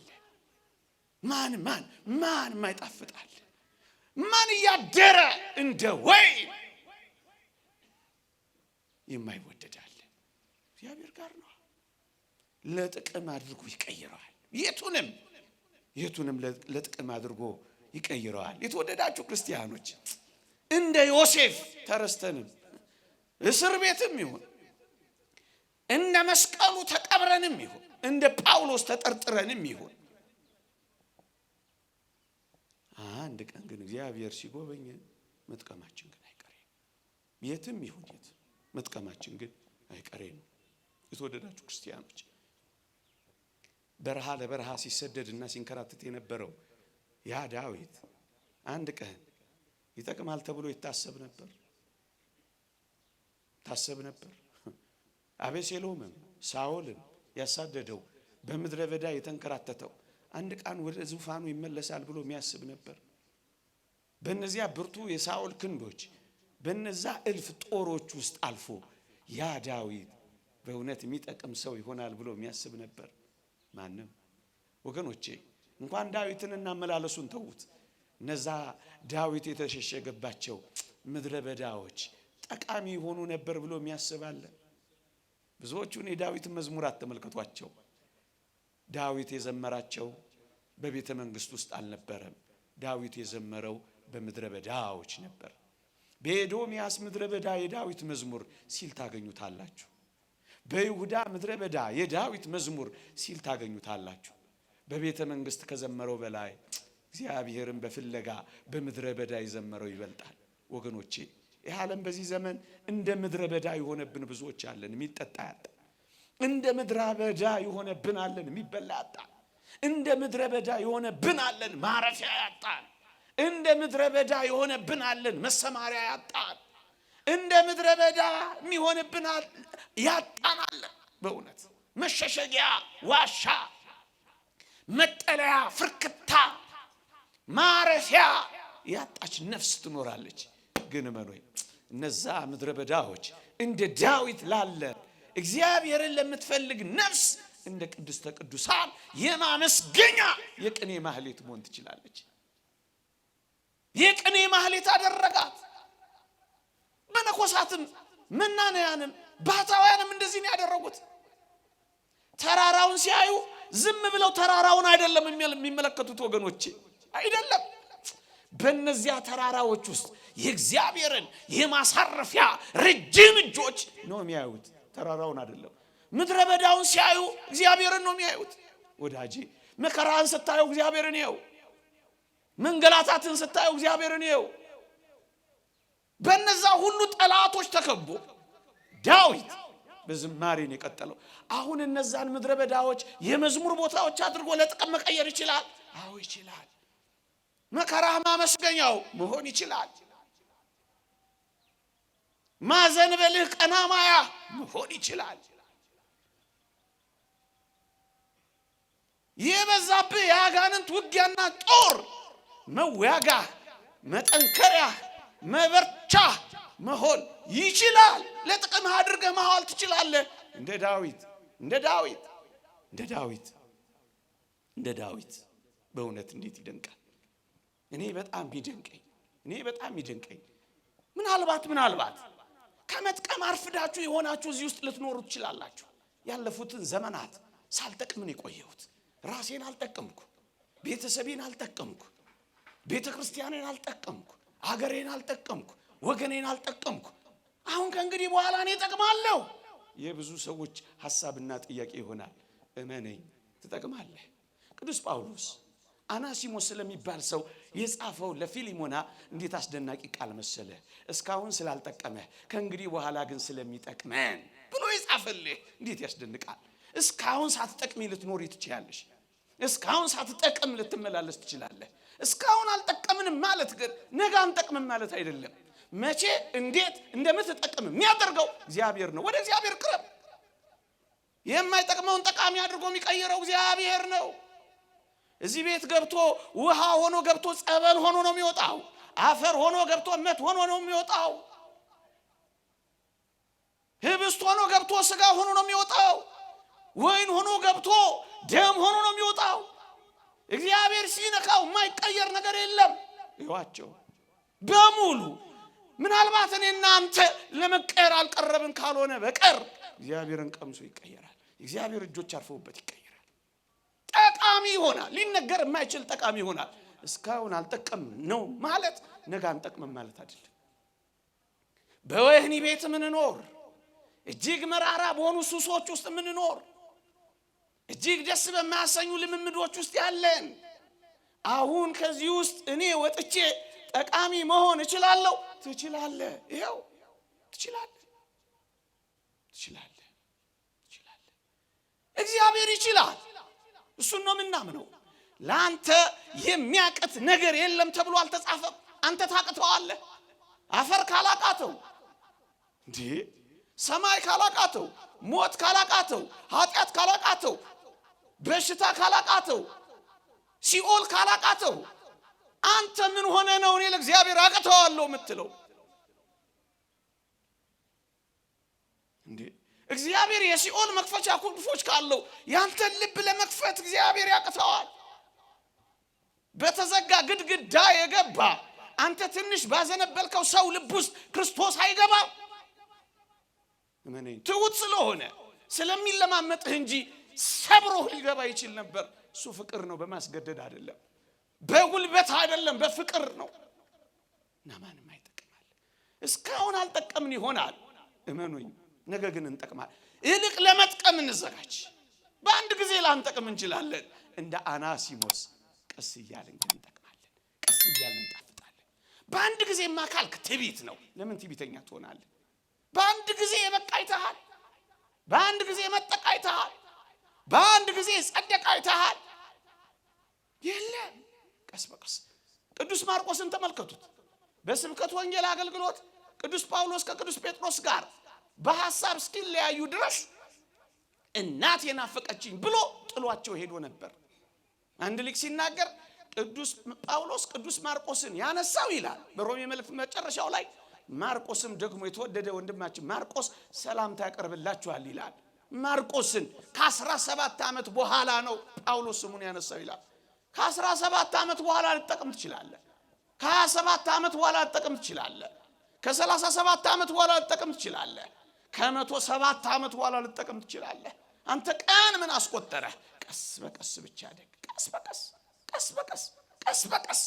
Speaker 1: ማንም አይጣፍጣል ማን ያደረ እንደ ወይን የማይወደዳል እግዚአብሔር ጋር ነው ለጥቅም አድርጎ ይቀይራል የቱንም ለጥቅም አድርጎ ይቀይረዋል። የተወደዳችሁ ክርስቲያኖች እንደ ዮሴፍ ተረስተንም እስር ቤትም ይሁን እንደ መስቀሉ ተቀብረንም ይሁን እንደ ጳውሎስ ተጠርጥረንም ይሁን አንድ ቀን ግን እግዚአብሔር ሲጎበኘን መጥቀማችን ግን አይቀሬ ነው። የትም ይሁን የት መጥቀማችን ግን አይቀሬ ነው። የተወደዳችሁ ክርስቲያኖች በረሃ ለበረሃ ሲሰደድና ሲንከራተት የነበረው ያ ዳዊት አንድ ቀን ይጠቅማል ተብሎ ይታሰብ ነበር። አቤሴሎምም ሳኦልም ያሳደደው በምድረ በዳ የተንከራተተው አንድ ቀን ወደ ዙፋኑ ይመለሳል ብሎ የሚያስብ ነበር። በእነዚያ ብርቱ የሳኦል ክንዶች በእነዛ እልፍ ጦሮች ውስጥ አልፎ ያ ዳዊት በእውነት የሚጠቅም ሰው ይሆናል ብሎ የሚያስብ ነበር? ማንም። ወገኖቼ እንኳን ዳዊትን እናመላለሱን ተውት። እነዛ ዳዊት የተሸሸገባቸው ምድረ በዳዎች ጠቃሚ ሆኑ ነበር ብሎ የሚያስብ አለ? ብዙዎቹን የዳዊትን መዝሙራት ተመልከቷቸው። ዳዊት የዘመራቸው በቤተ መንግስት ውስጥ አልነበረም። ዳዊት የዘመረው በምድረ በዳዎች ነበር። በኤዶምያስ ምድረ በዳ የዳዊት መዝሙር ሲል ታገኙታላችሁ። በይሁዳ ምድረ በዳ የዳዊት መዝሙር ሲል ታገኙታላችሁ። በቤተ መንግስት ከዘመረው በላይ እግዚአብሔርን በፍለጋ በምድረ በዳ የዘመረው ይበልጣል። ወገኖቼ ይህ ዓለም በዚህ ዘመን እንደ ምድረ በዳ የሆነብን ብዙዎች አለን። የሚጠጣ ያጣ እንደ ምድረ በዳ የሆነብን አለን። የሚበላ ያጣ እንደ ምድረ በዳ የሆነብን አለን። ማረፊያ ያጣን እንደ ምድረ በዳ የሆነብን አለን። መሰማሪያ ያጣን እንደ ምድረ በዳ የሚሆንብን ያጣን አለን። በእውነት መሸሸጊያ ዋሻ፣ መጠለያ፣ ፍርክታ፣ ማረፊያ ያጣች ነፍስ ትኖራለች። ግን መኖይ እነዛ ምድረ በዳዎች እንደ ዳዊት ላለ እግዚአብሔርን ለምትፈልግ ነፍስ እንደ ቅድስተ ቅዱሳን የማመስገኛ የቅኔ ማህሌት መሆን ትችላለች። የቅኔ ማህሌት አደረጋት። መነኮሳትም መናንያንም ባህታውያንም እንደዚህ ነው ያደረጉት። ተራራውን ሲያዩ ዝም ብለው ተራራውን አይደለም የሚመለከቱት ወገኖቼ፣ አይደለም። በእነዚያ ተራራዎች ውስጥ የእግዚአብሔርን የማሳረፊያ ረጅም እጆች ነው የሚያዩት። ተራራውን አይደለም። ምድረ በዳውን ሲያዩ እግዚአብሔርን ነው የሚያዩት። ወዳጄ መከራን ስታዩ እግዚአብሔርን ይኸው፣ መንገላታትን ስታዩ እግዚአብሔርን ይኸው። በእነዛ ሁሉ ጠላቶች ተከቦ ዳዊት በዝማሬን የቀጠለው አሁን እነዛን ምድረ በዳዎች የመዝሙር ቦታዎች አድርጎ ለጥቅም መቀየር ይችላል። አዎ ይችላል። መከራ ማመስገኛው መሆን ይችላል። ማዘንበልህ ቀና ማያ መሆን ይችላል። የበዛብህ የአጋንንት ውጊያና ጦር መዋጋ፣ መጠንከሪያ፣ መበርቻ መሆን ይችላል። ለጥቅም አድርገህ ማዋል ትችላለህ። እንደ ዳዊት በእውነት እንዴት ይደንቃል! እኔ በጣም ይደንቀኝ ምናልባት ከመጥቀም አርፍዳችሁ የሆናችሁ እዚህ ውስጥ ልትኖሩ ትችላላችሁ። ያለፉትን ዘመናት ሳልጠቅምን የቆየሁት ራሴን አልጠቀምኩ፣ ቤተሰቤን አልጠቀምኩ፣ ቤተ ክርስቲያኔን አልጠቀምኩ፣ አገሬን አልጠቀምኩ፣ ወገኔን አልጠቀምኩ። አሁን ከእንግዲህ በኋላ እኔ እጠቅማለሁ። የብዙ ሰዎች ሐሳብና ጥያቄ ይሆናል። እመነኝ ትጠቅማለህ። ቅዱስ ጳውሎስ አናሲሞስ ስለሚባል ሰው የጻፈው ለፊሊሞና እንዴት አስደናቂ ቃል መሰለ! እስካሁን ስላልጠቀመህ ከእንግዲህ በኋላ ግን ስለሚጠቅመን ብሎ የጻፈልህ እንዴት ያስደንቃል! እስካሁን ሳትጠቅሚ ልትኖሪ ትችላለሽ። እስካሁን ሳትጠቅም ልትመላለስ ትችላለህ። እስካሁን አልጠቀምንም ማለት ግን ነገ አንጠቅምም ማለት አይደለም። መቼ እንዴት እንደምትጠቅም የሚያደርገው እግዚአብሔር ነው። ወደ እግዚአብሔር ቅረብ። የማይጠቅመውን ጠቃሚ አድርጎ የሚቀይረው እግዚአብሔር ነው። እዚህ ቤት ገብቶ ውሃ ሆኖ ገብቶ ጸበል ሆኖ ነው የሚወጣው። አፈር ሆኖ ገብቶ እመት ሆኖ ነው የሚወጣው። ህብስት ሆኖ ገብቶ ስጋ ሆኖ ነው የሚወጣው። ወይን ሆኖ ገብቶ ደም ሆኖ ነው የሚወጣው። እግዚአብሔር ሲነካው የማይቀየር ነገር የለም። ይዋቸው በሙሉ ምናልባት እኔና አንተ ለመቀየር አልቀረብን ካልሆነ በቀር እግዚአብሔርን ቀምሶ ይቀየራል። እግዚአብሔር እጆች አርፈውበት ይቀየራል። ጠቃሚ ይሆናል። ሊነገር የማይችል ጠቃሚ ይሆናል። እስካሁን አልጠቀም ነው ማለት ነገ አንጠቅምም ማለት አይደለም። በወህኒ ቤት ምንኖር፣ እጅግ መራራ በሆኑ ሱሶች ውስጥ ምንኖር፣ እጅግ ደስ በማያሰኙ ልምምዶች ውስጥ ያለን፣ አሁን ከዚህ ውስጥ እኔ ወጥቼ ጠቃሚ መሆን እችላለሁ። ትችላለህ። ይሄው ትችላለህ። እግዚአብሔር ይችላል። እሱን ነው የምናምነው። ለአንተ የሚያቅት ነገር የለም ተብሎ አልተጻፈም። አንተ ታቅተዋለህ። አፈር ካላቃተው እንዴ፣ ሰማይ ካላቃተው፣ ሞት ካላቃተው፣ ኃጢአት ካላቃተው፣ በሽታ ካላቃተው፣ ሲኦል ካላቃተው አንተ ምን ሆነ ነው እኔ ለእግዚአብሔር አቅተዋለሁ የምትለው? እንዴ እግዚአብሔር የሲኦል መክፈቻ ቁልፎች ካለው ያንተን ልብ ለመክፈት እግዚአብሔር ያቅተዋል። በተዘጋ ግድግዳ የገባ አንተ ትንሽ ባዘነበልከው ሰው ልብ ውስጥ ክርስቶስ አይገባም። እመነኝ፣ ትውት ስለሆነ ስለሚለማመጥህ እንጂ ሰብሮህ ሊገባ ይችል ነበር። እሱ ፍቅር ነው፣ በማስገደድ አይደለም፣ በጉልበት አይደለም፣ በፍቅር ነው። እና ማንም አይጠቅማል። እስካሁን አልጠቀምን ይሆናል፣ እመኑኝ፣ ነገ ግን እንጠቅማል። ይልቅ ለመጥቀም እንዘጋጅ። በአንድ ጊዜ ላንጠቅም እንችላለን። እንደ አናሲሞስ ቀስ እያልን ግን እንጠቅማለን፣ ቀስ እያልን እንጣፍጣለን። በአንድ ጊዜማ ካልክ ትዕቢት ነው። ለምን ትዕቢተኛ ትሆናለህ? በአንድ ጊዜ የበቃ አይተሃል፣ በአንድ ጊዜ መጠቃ አይተሃል፣ በአንድ ጊዜ ጸደቃ አይተሃል። የለም፣ ቀስ በቀስ። ቅዱስ ማርቆስን ተመልከቱት። በስብከት ወንጌል አገልግሎት ቅዱስ ጳውሎስ ከቅዱስ ጴጥሮስ ጋር በሐሳብ እስኪለያዩ ድረስ እናቴ ናፈቀችኝ ብሎ ጥሏቸው ሄዶ ነበር። አንድ ሊቅ ሲናገር ቅዱስ ጳውሎስ ቅዱስ ማርቆስን ያነሳው ይላል በሮሜ መልእክት መጨረሻው ላይ፣ ማርቆስም ደግሞ የተወደደ ወንድማችን ማርቆስ ሰላምታ ያቀርብላችኋል ይላል። ማርቆስን ከ17 ዓመት በኋላ ነው ጳውሎስ ስሙን ያነሳው ይላል። ከ17 ዓመት በኋላ ልጠቅም ትችላለህ። ከ27 ዓመት በኋላ ልጠቅም ትችላለህ። ከ37 ዓመት በኋላ ልጠቅም ትችላለህ። ከ107 ዓመት በኋላ ልጠቅም ትችላለህ። አንተ ቀን ምን አስቆጠረህ? ቀስ በቀስ ብቻ ደግ፣ ቀስ በቀስ ቀስ በቀስ ቀስ በቀስ።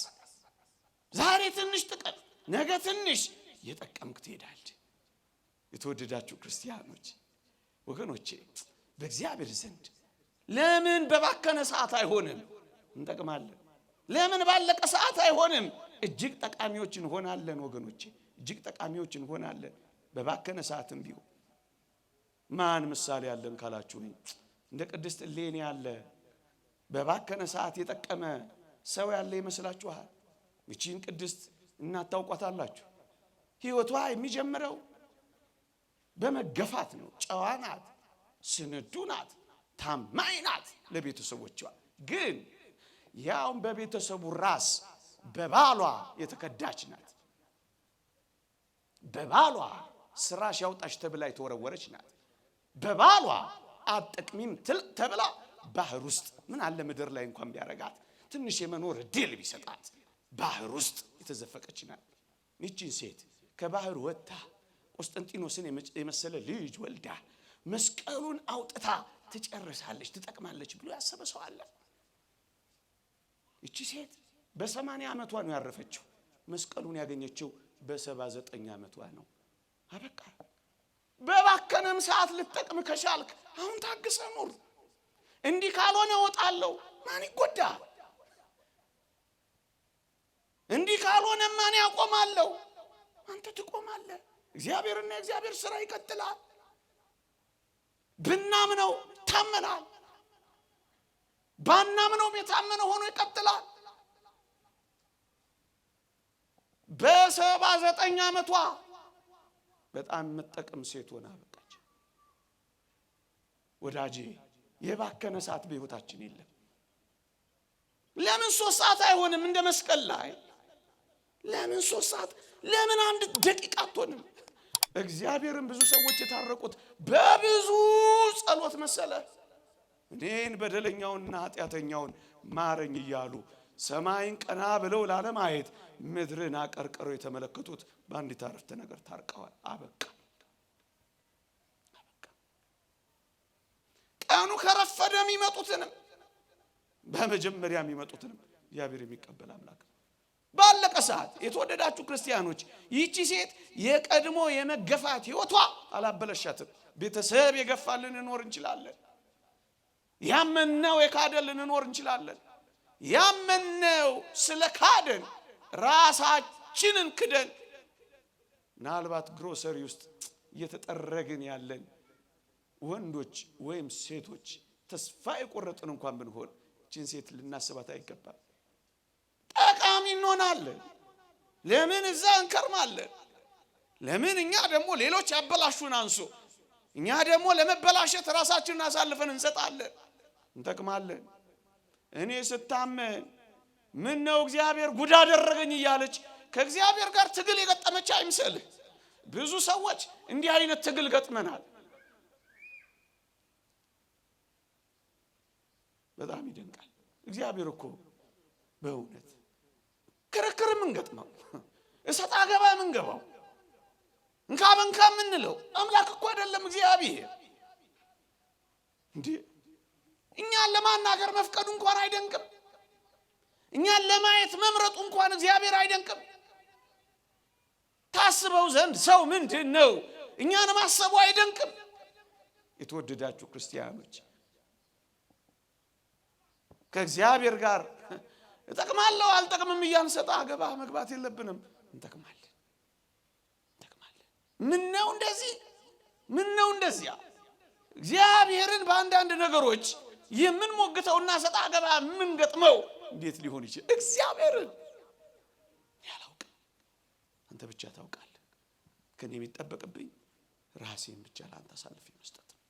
Speaker 1: ዛሬ ትንሽ ጥቀም፣ ነገ ትንሽ የጠቀምክ ትሄዳለህ። የተወደዳችሁ ክርስቲያኖች ወገኖቼ፣ በእግዚአብሔር ዘንድ ለምን በባከነ ሰዓት አይሆንም? እንጠቅማለን። ለምን ባለቀ ሰዓት አይሆንም? እጅግ ጠቃሚዎች እንሆናለን ወገኖቼ፣ እጅግ ጠቃሚዎች እንሆናለን። በባከነ ሰዓትም ቢሆን ማን ምሳሌ ያለን ካላችሁኝ እንደ ቅድስት እሌኒ ያለ በባከነ ሰዓት የጠቀመ ሰው ያለ ይመስላችኋል? እቺን ቅድስት እናት ታውቋታላችሁ። ሕይወቷ የሚጀምረው በመገፋት ነው። ጨዋ ናት፣ ስንዱ ናት፣ ታማኝ ናት ለቤተሰቦቿ። ግን ያውም በቤተሰቡ ራስ በባሏ የተከዳች ናት። በባሏ ስራሽ ያውጣሽ ተብላ የተወረወረች ናት። በባሏ አትጠቅሚም ተብላ ባህር ውስጥ ምን አለ ምድር ላይ እንኳን ቢያረጋት ትንሽ የመኖር እድል ቢሰጣት ባህር ውስጥ የተዘፈቀች ናት። ይህችን ሴት ከባህር ወጥታ ቆስጠንጢኖስን የመሰለ ልጅ ወልዳ መስቀሉን አውጥታ ትጨርሳለች፣ ትጠቅማለች ብሎ ያሰበ ሰው አለ? ይህች ሴት በ80 ዓመቷ ነው ያረፈችው። መስቀሉን ያገኘችው በ79 ዓመቷ ነው። አበቃ። በባከነም ሰዓት ልትጠቅም ከቻልክ አሁን ታግሰ ኑር። እንዲህ ካልሆነ እወጣለሁ፣ ማን ይጎዳል? እንዲህ ካልሆነ ማን ያቆማለሁ? አንተ ትቆማለህ። እግዚአብሔርና የእግዚአብሔር ሥራ ይቀጥላል። ብናምነው ታመናል፣ ባናምነውም የታመነ ሆኖ ይቀጥላል። በ79 ዓመቷ በጣም መጠቀም ሴት ሆና በቃች። ወዳጄ የባከነ ሰዓት በሕይወታችን የለም። ለምን 3 ሰዓት አይሆንም? እንደ መስቀል ላይ ለምን 3 ሰዓት? ለምን 1 ደቂቃ አትሆንም? እግዚአብሔርን ብዙ ሰዎች የታረቁት በብዙ ጸሎት መሰለ። እኔን በደለኛውንና ኃጢአተኛውን ማረኝ እያሉ ሰማይን ቀና ብለው ላለማየት ምድርን አቀርቅረው የተመለከቱት በአንዲት አረፍተ ነገር ታርቀዋል። አበቃ። ቀኑ ከረፈደ የሚመጡትንም በመጀመሪያ የሚመጡትንም እግዚአብሔር የሚቀበል አምላክ ነው። ባለቀ ሰዓት የተወደዳችሁ ክርስቲያኖች ይህቺ ሴት የቀድሞ የመገፋት ህይወቷ አላበለሻትም። ቤተሰብ የገፋልን እንኖር እንችላለን። ያመነው የካደን ልንኖር እንችላለን። ያመነው ስለ ካደን ራሳችንን ክደን ምናልባት ግሮሰሪ ውስጥ እየተጠረግን ያለን ወንዶች ወይም ሴቶች ተስፋ የቆረጥን እንኳን ብንሆን እቺን ሴት ልናስባት አይገባም። ጠቃሚ እንሆናለን። ለምን እዛ እንከርማለን? ለምን እኛ ደግሞ ሌሎች ያበላሹን አንሶ እኛ ደግሞ ለመበላሸት ራሳችንን አሳልፈን እንሰጣለን? እንጠቅማለን። እኔ ስታመን ምን ነው እግዚአብሔር ጉድ አደረገኝ እያለች ከእግዚአብሔር ጋር ትግል የገጠመች አይምሰልህ። ብዙ ሰዎች እንዲህ አይነት ትግል ገጥመናል። በጣም ይደንቃል። እግዚአብሔር እኮ በእውነት ክርክር ምን ገጥመው እሰጥ አገባ ምን ገባው እንካ መንካ ምንለው አምላክ እኮ አይደለም እግዚአብሔር። እንዴ እኛን ለማናገር መፍቀዱ እንኳን አይደንቅም? እኛን ለማየት መምረጡ እንኳን እግዚአብሔር አይደንቅም? ታስበው ዘንድ ሰው ምንድነው? እኛን ማሰቡ አይደንቅም? የተወደዳችሁ ክርስቲያኖች ከእግዚአብሔር ጋር እጠቅማለሁ አልጠቅምም እያንሰጣ አገባ መግባት የለብንም። እንጠቅማለን። ምን ነው እንደዚያ እግዚአብሔርን በአንዳንድ ነገሮች የምንሞግተውና ሰጣ አገባ ምን ገጥመው እንዴት ሊሆን ይችላል? እግዚአብሔርን ያላውቅ አንተ ብቻ ታውቃለህ። ከኔ የሚጠበቅብኝ ራሴን ብቻ ላንተ አሳልፌ መስጠት ነው።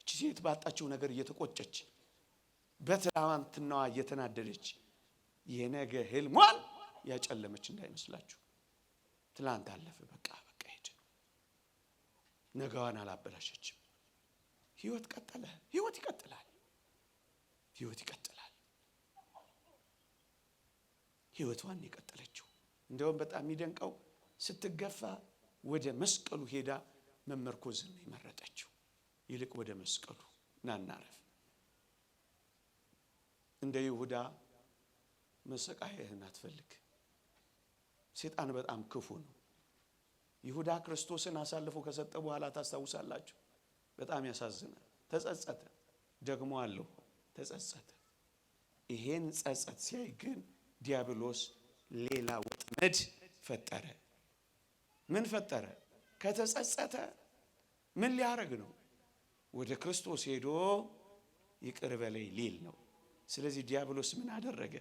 Speaker 1: እቺ ሴት ባጣችው ነገር እየተቆጨች በትላንትናዋ እየተናደደች የነገ ህልሟን ያጨለመች እንዳይመስላችሁ። ትላንት አለፈ፣ በቃ ሄደ። ነገዋን አላበላሸችም። ህይወት ቀጠለ። ህይወት ይቀጥላል። ህይወቷን የቀጠለችው እንደውም በጣም የሚደንቀው ስትገፋ ወደ መስቀሉ ሄዳ መመርኮዝን ነው የመረጠችው። ይልቅ ወደ መስቀሉ እናናረፍ። እንደ ይሁዳ መሰቃየህን አትፈልግ። ሰይጣን በጣም ክፉ ነው። ይሁዳ ክርስቶስን አሳልፎ ከሰጠ በኋላ ታስታውሳላችሁ፣ በጣም ያሳዝናል። ተጸጸተ፣ ደግሞ አለው ተጸጸተ። ይሄን ጸጸት ሲያይ ግን ዲያብሎስ ሌላ ወጥመድ ፈጠረ። ምን ፈጠረ? ከተጸጸተ ምን ሊያረግ ነው? ወደ ክርስቶስ ሄዶ ይቅር በለኝ ሊል ነው። ስለዚህ ዲያብሎስ ምን አደረገ?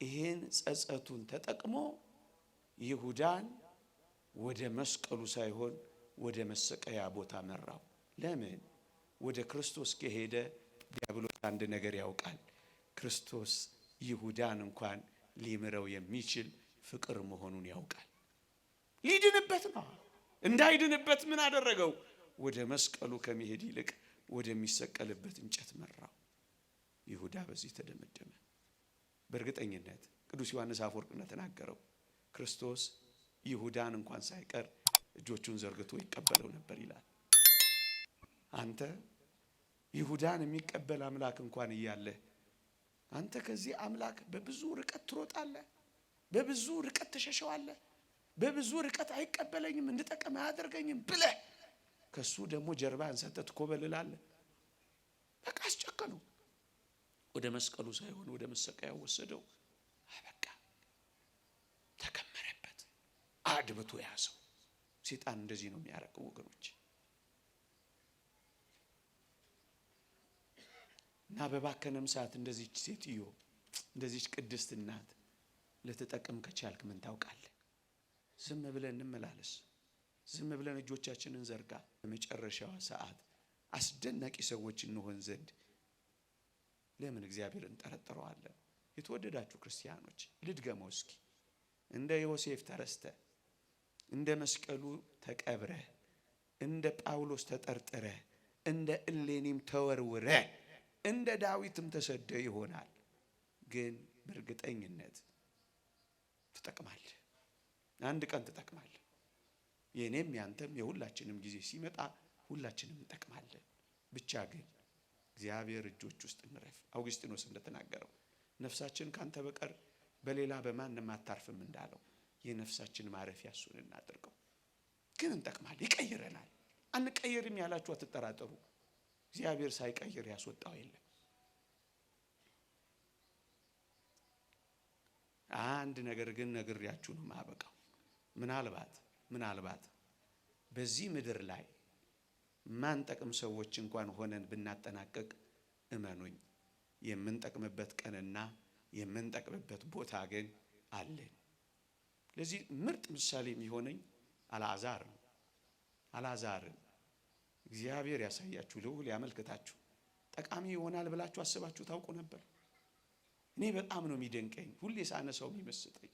Speaker 1: ይሄን ጸጸቱን ተጠቅሞ ይሁዳን ወደ መስቀሉ ሳይሆን ወደ መሰቀያ ቦታ መራው። ለምን? ወደ ክርስቶስ ከሄደ ዲያብሎስ አንድ ነገር ያውቃል። ክርስቶስ ይሁዳን እንኳን ሊምረው የሚችል ፍቅር መሆኑን ያውቃል። ሊድንበት ነው። እንዳይድንበት ምን አደረገው? ወደ መስቀሉ ከመሄድ ይልቅ ወደሚሰቀልበት እንጨት መራው። ይሁዳ በዚህ ተደመደመ። በእርግጠኝነት ቅዱስ ዮሐንስ አፈወርቅ እንደተናገረው ክርስቶስ ይሁዳን እንኳን ሳይቀር እጆቹን ዘርግቶ ይቀበለው ነበር ይላል። አንተ ይሁዳን የሚቀበል አምላክ እንኳን እያለህ አንተ ከዚህ አምላክ በብዙ ርቀት ትሮጣለህ፣ በብዙ ርቀት ተሸሸዋለህ፣ በብዙ ርቀት አይቀበለኝም እንድጠቀም አያደርገኝም ብለህ ከሱ ደግሞ ጀርባህን ሰጥተህ ትኮበልላለህ። በቃ አስጨከነው። ወደ መስቀሉ ሳይሆን ወደ መሰቀያው ወሰደው። በቃ ተከመረበት፣ አድብቶ ያዘው። ሰይጣን እንደዚህ ነው የሚያረቀው ወገኖች። እና በባከነም ሰዓት እንደዚህች ሴትዮ እንደዚህች ቅድስት እናት ለተጠቀም ከቻልክ ምን ታውቃለህ? ዝም ብለን እንመላለስ፣ ዝም ብለን እጆቻችንን ዘርጋ። በመጨረሻዋ ሰዓት አስደናቂ ሰዎች እንሆን ዘንድ ለምን እግዚአብሔርን እንጠረጥረዋለን? የተወደዳችሁ ክርስቲያኖች ልድገመው እስኪ። እንደ ዮሴፍ ተረስተ፣ እንደ መስቀሉ ተቀብረ፣ እንደ ጳውሎስ ተጠርጥረ፣ እንደ እሌኒም ተወርውረ፣ እንደ ዳዊትም ተሰደ ይሆናል። ግን በእርግጠኝነት ትጠቅማለህ። አንድ ቀን ትጠቅማለህ። የኔም ያንተም የሁላችንም ጊዜ ሲመጣ ሁላችንም እንጠቅማለን። ብቻ ግን እግዚአብሔር እጆች ውስጥ እንረፍ። አውግስጢኖስ እንደተናገረው ነፍሳችን ካንተ በቀር በሌላ በማንም አታርፍም እንዳለው የነፍሳችን ማረፊያ እሱን እናድርገው። ግን እንጠቅማል፣ ይቀይረናል። አንቀየርም ያላችሁ አትጠራጠሩ። እግዚአብሔር ሳይቀይር ያስወጣው የለም። አንድ ነገር ግን ነግሬያችሁ ነው ማበቃው። ምናልባት በዚህ ምድር ላይ ማንጠቅም ሰዎች እንኳን ሆነን ብናጠናቀቅ እመኑኝ የምንጠቅምበት ቀንና የምንጠቅምበት ቦታ ግን አለን። ለዚህ ምርጥ ምሳሌ የሚሆነኝ አልዓዛር ነው። አልዓዛርን እግዚአብሔር ያሳያችሁ፣ ልዑል ያመልክታችሁ። ጠቃሚ ይሆናል ብላችሁ አስባችሁ ታውቁ ነበር? እኔ በጣም ነው የሚደንቀኝ፣ ሁሌ ሳነሳው የሚመስጠኝ።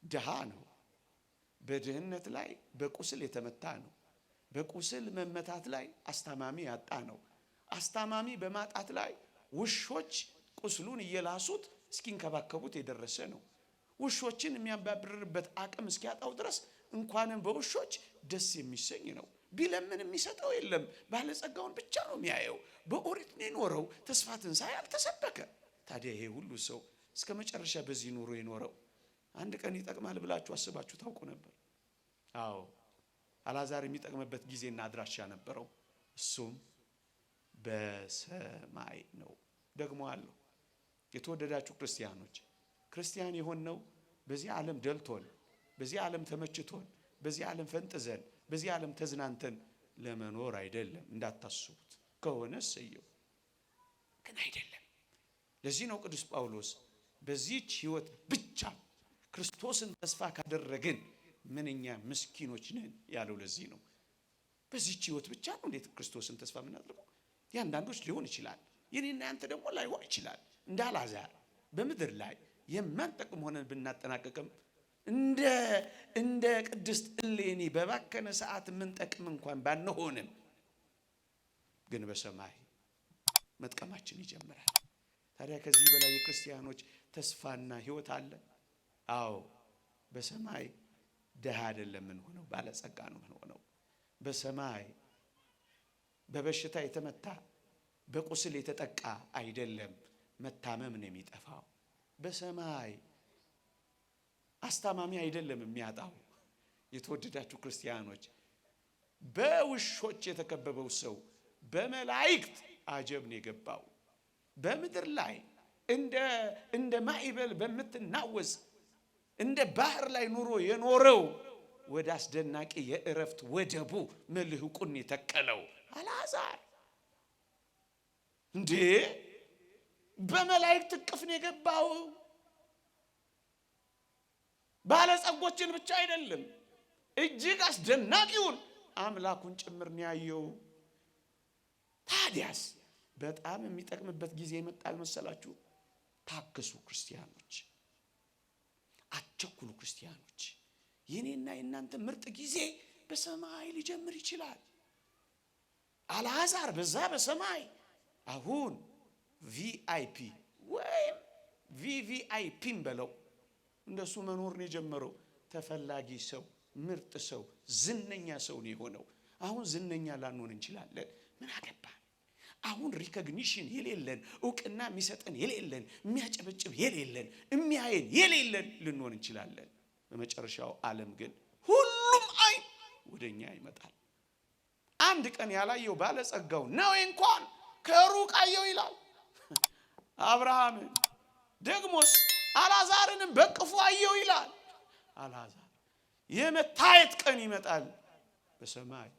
Speaker 1: ድሃ ነው፣ በድህነት ላይ በቁስል የተመታ ነው። በቁስል መመታት ላይ አስታማሚ ያጣ ነው። አስታማሚ በማጣት ላይ ውሾች ቁስሉን እየላሱት እስኪንከባከቡት የደረሰ ነው። ውሾችን የሚያባብርበት አቅም እስኪያጣው ድረስ እንኳንም በውሾች ደስ የሚሰኝ ነው። ቢለምን የሚሰጠው የለም። ባለጸጋውን ብቻ ነው የሚያየው። በኦሪት ነው የኖረው። ተስፋ ትንሣኤ አልተሰበከ። ታዲያ ይሄ ሁሉ ሰው እስከ መጨረሻ በዚህ ኑሮ የኖረው አንድ ቀን ይጠቅማል ብላችሁ አስባችሁ ታውቁ ነበር? አዎ፣ አልዓዛር የሚጠቅምበት ጊዜና አድራሻ ነበረው። እሱም በሰማይ ነው። ደግሞ አለው። የተወደዳችሁ ክርስቲያኖች፣ ክርስቲያን የሆነው በዚህ ዓለም ደልቶን፣ በዚህ ዓለም ተመችቶን፣ በዚህ ዓለም ፈንጥዘን፣ በዚህ ዓለም ተዝናንተን ለመኖር አይደለም። እንዳታስቡት። ከሆነ ሰየው፣ ግን አይደለም። ለዚህ ነው ቅዱስ ጳውሎስ በዚህች ሕይወት ብቻ ክርስቶስን ተስፋ ካደረግን ምንኛ ምስኪኖች ነን ያለው። ለዚህ ነው በዚህች ሕይወት ብቻ ነው እንዴት ክርስቶስን ተስፋ የምናደርገው? ያንዳንዶች ሊሆን ይችላል፣ የኔና ያንተ ደግሞ ላይሆን ይችላል። እንደ አልዓዛር በምድር ላይ የማንጠቅም ሆነን ብናጠናቀቅም እንደ ቅድስት እሌኒ በባከነ ሰዓት የምንጠቅም እንኳን ባንሆንም ግን በሰማይ መጥቀማችን ይጀምራል። ታዲያ ከዚህ በላይ የክርስቲያኖች ተስፋና ሕይወት አለ? አዎ፣ በሰማይ ድሃ አይደለም የምንሆነው፣ ባለጸጋ ነው የምንሆነው። በሰማይ በበሽታ የተመታ በቁስል የተጠቃ አይደለም፣ መታመም ነው የሚጠፋው። በሰማይ አስታማሚ አይደለም የሚያጣው። የተወደዳችሁ ክርስቲያኖች፣ በውሾች የተከበበው ሰው በመላእክት አጀብ ነው የገባው። በምድር ላይ እንደ ማዕበል በምትናወዝ እንደ ባህር ላይ ኑሮ የኖረው ወደ አስደናቂ የእረፍት ወደቡ መልህቁን የተከለው አልዓዛር እንዴ በመላእክት እቅፍ ነው የገባው። ባለጸጎችን ብቻ አይደለም፣ እጅግ አስደናቂውን አምላኩን ጭምር ነው ያየው። ታዲያስ በጣም የሚጠቅምበት ጊዜ ይመጣል መሰላችሁ? ታገሱ ክርስቲያኖች፣ አትቸኩሉ ክርስቲያኖች። የኔና የእናንተ ምርጥ ጊዜ በሰማይ ሊጀምር ይችላል። አልዓዛር በዛ በሰማይ አሁን ቪአይፒ ወይም ቪቪአይፒም በለው እንደሱ መኖር ነው የጀመረው። ተፈላጊ ሰው፣ ምርጥ ሰው፣ ዝነኛ ሰው ነው የሆነው። አሁን ዝነኛ ላንሆን እንችላለን። ምን አገባን? አሁን ሪኮግኒሽን የሌለን፣ እውቅና የሚሰጠን የሌለን፣ የሚያጨበጭብ የሌለን፣ የሚያየን የሌለን ልንሆን እንችላለን። በመጨረሻው ዓለም ግን ሁሉም አይን ወደኛ ይመጣል። አንድ ቀን ያላየው ባለጸጋው ነው እንኳን ከሩቅ አየው ይላል አብርሃምን። ደግሞስ አልዓዛርንም በቅፉ አየው ይላል። አልዓዛር የመታየት ቀን ይመጣል በሰማይ።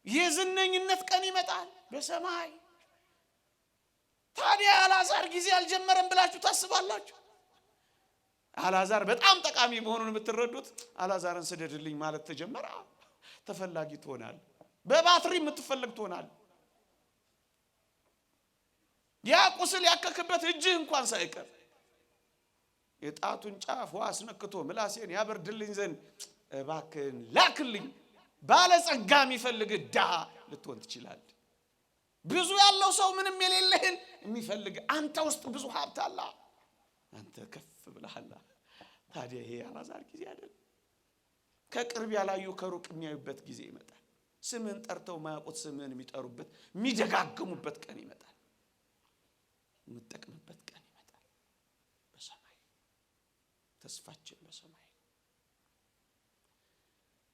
Speaker 1: የዝነኝነት ቀን ይመጣል በሰማይ። ታዲያ አልዓዛር ጊዜ አልጀመረም ብላችሁ ታስባላችሁ? አልዓዛር በጣም ጠቃሚ መሆኑን የምትረዱት አልዓዛርን ስደድልኝ ማለት ተጀመረ። ተፈላጊ ትሆናል፣ በባትሪ የምትፈልግ ትሆናል። ያ ቁስል ያከክበት እጅህ እንኳን ሳይቀር የጣቱን ጫፍ አስነክቶ ምላሴን ያበርድልኝ ዘንድ እባክህን ላክልኝ ባለጸጋ የሚፈልግ ድሃ ልትሆን ትችላለህ። ብዙ ያለው ሰው ምንም የሌለህን የሚፈልግ አንተ ውስጥ ብዙ ሀብት አለ፣ አንተ ከፍ ብለሃል። ታዲያ ይሄ አልዓዛር ጊዜ አይደል? ከቅርብ ያላዩ ከሩቅ የሚያዩበት ጊዜ ይመጣል። ስምህን ጠርተው ማያውቁት ስምህን የሚጠሩበት የሚደጋግሙበት ቀን ይመጣል። የምትጠቅምበት ቀን ይመጣል። በሰማይ ተስፋችን በሰማይ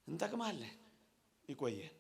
Speaker 1: እንጠቅማለን። ይቆየን።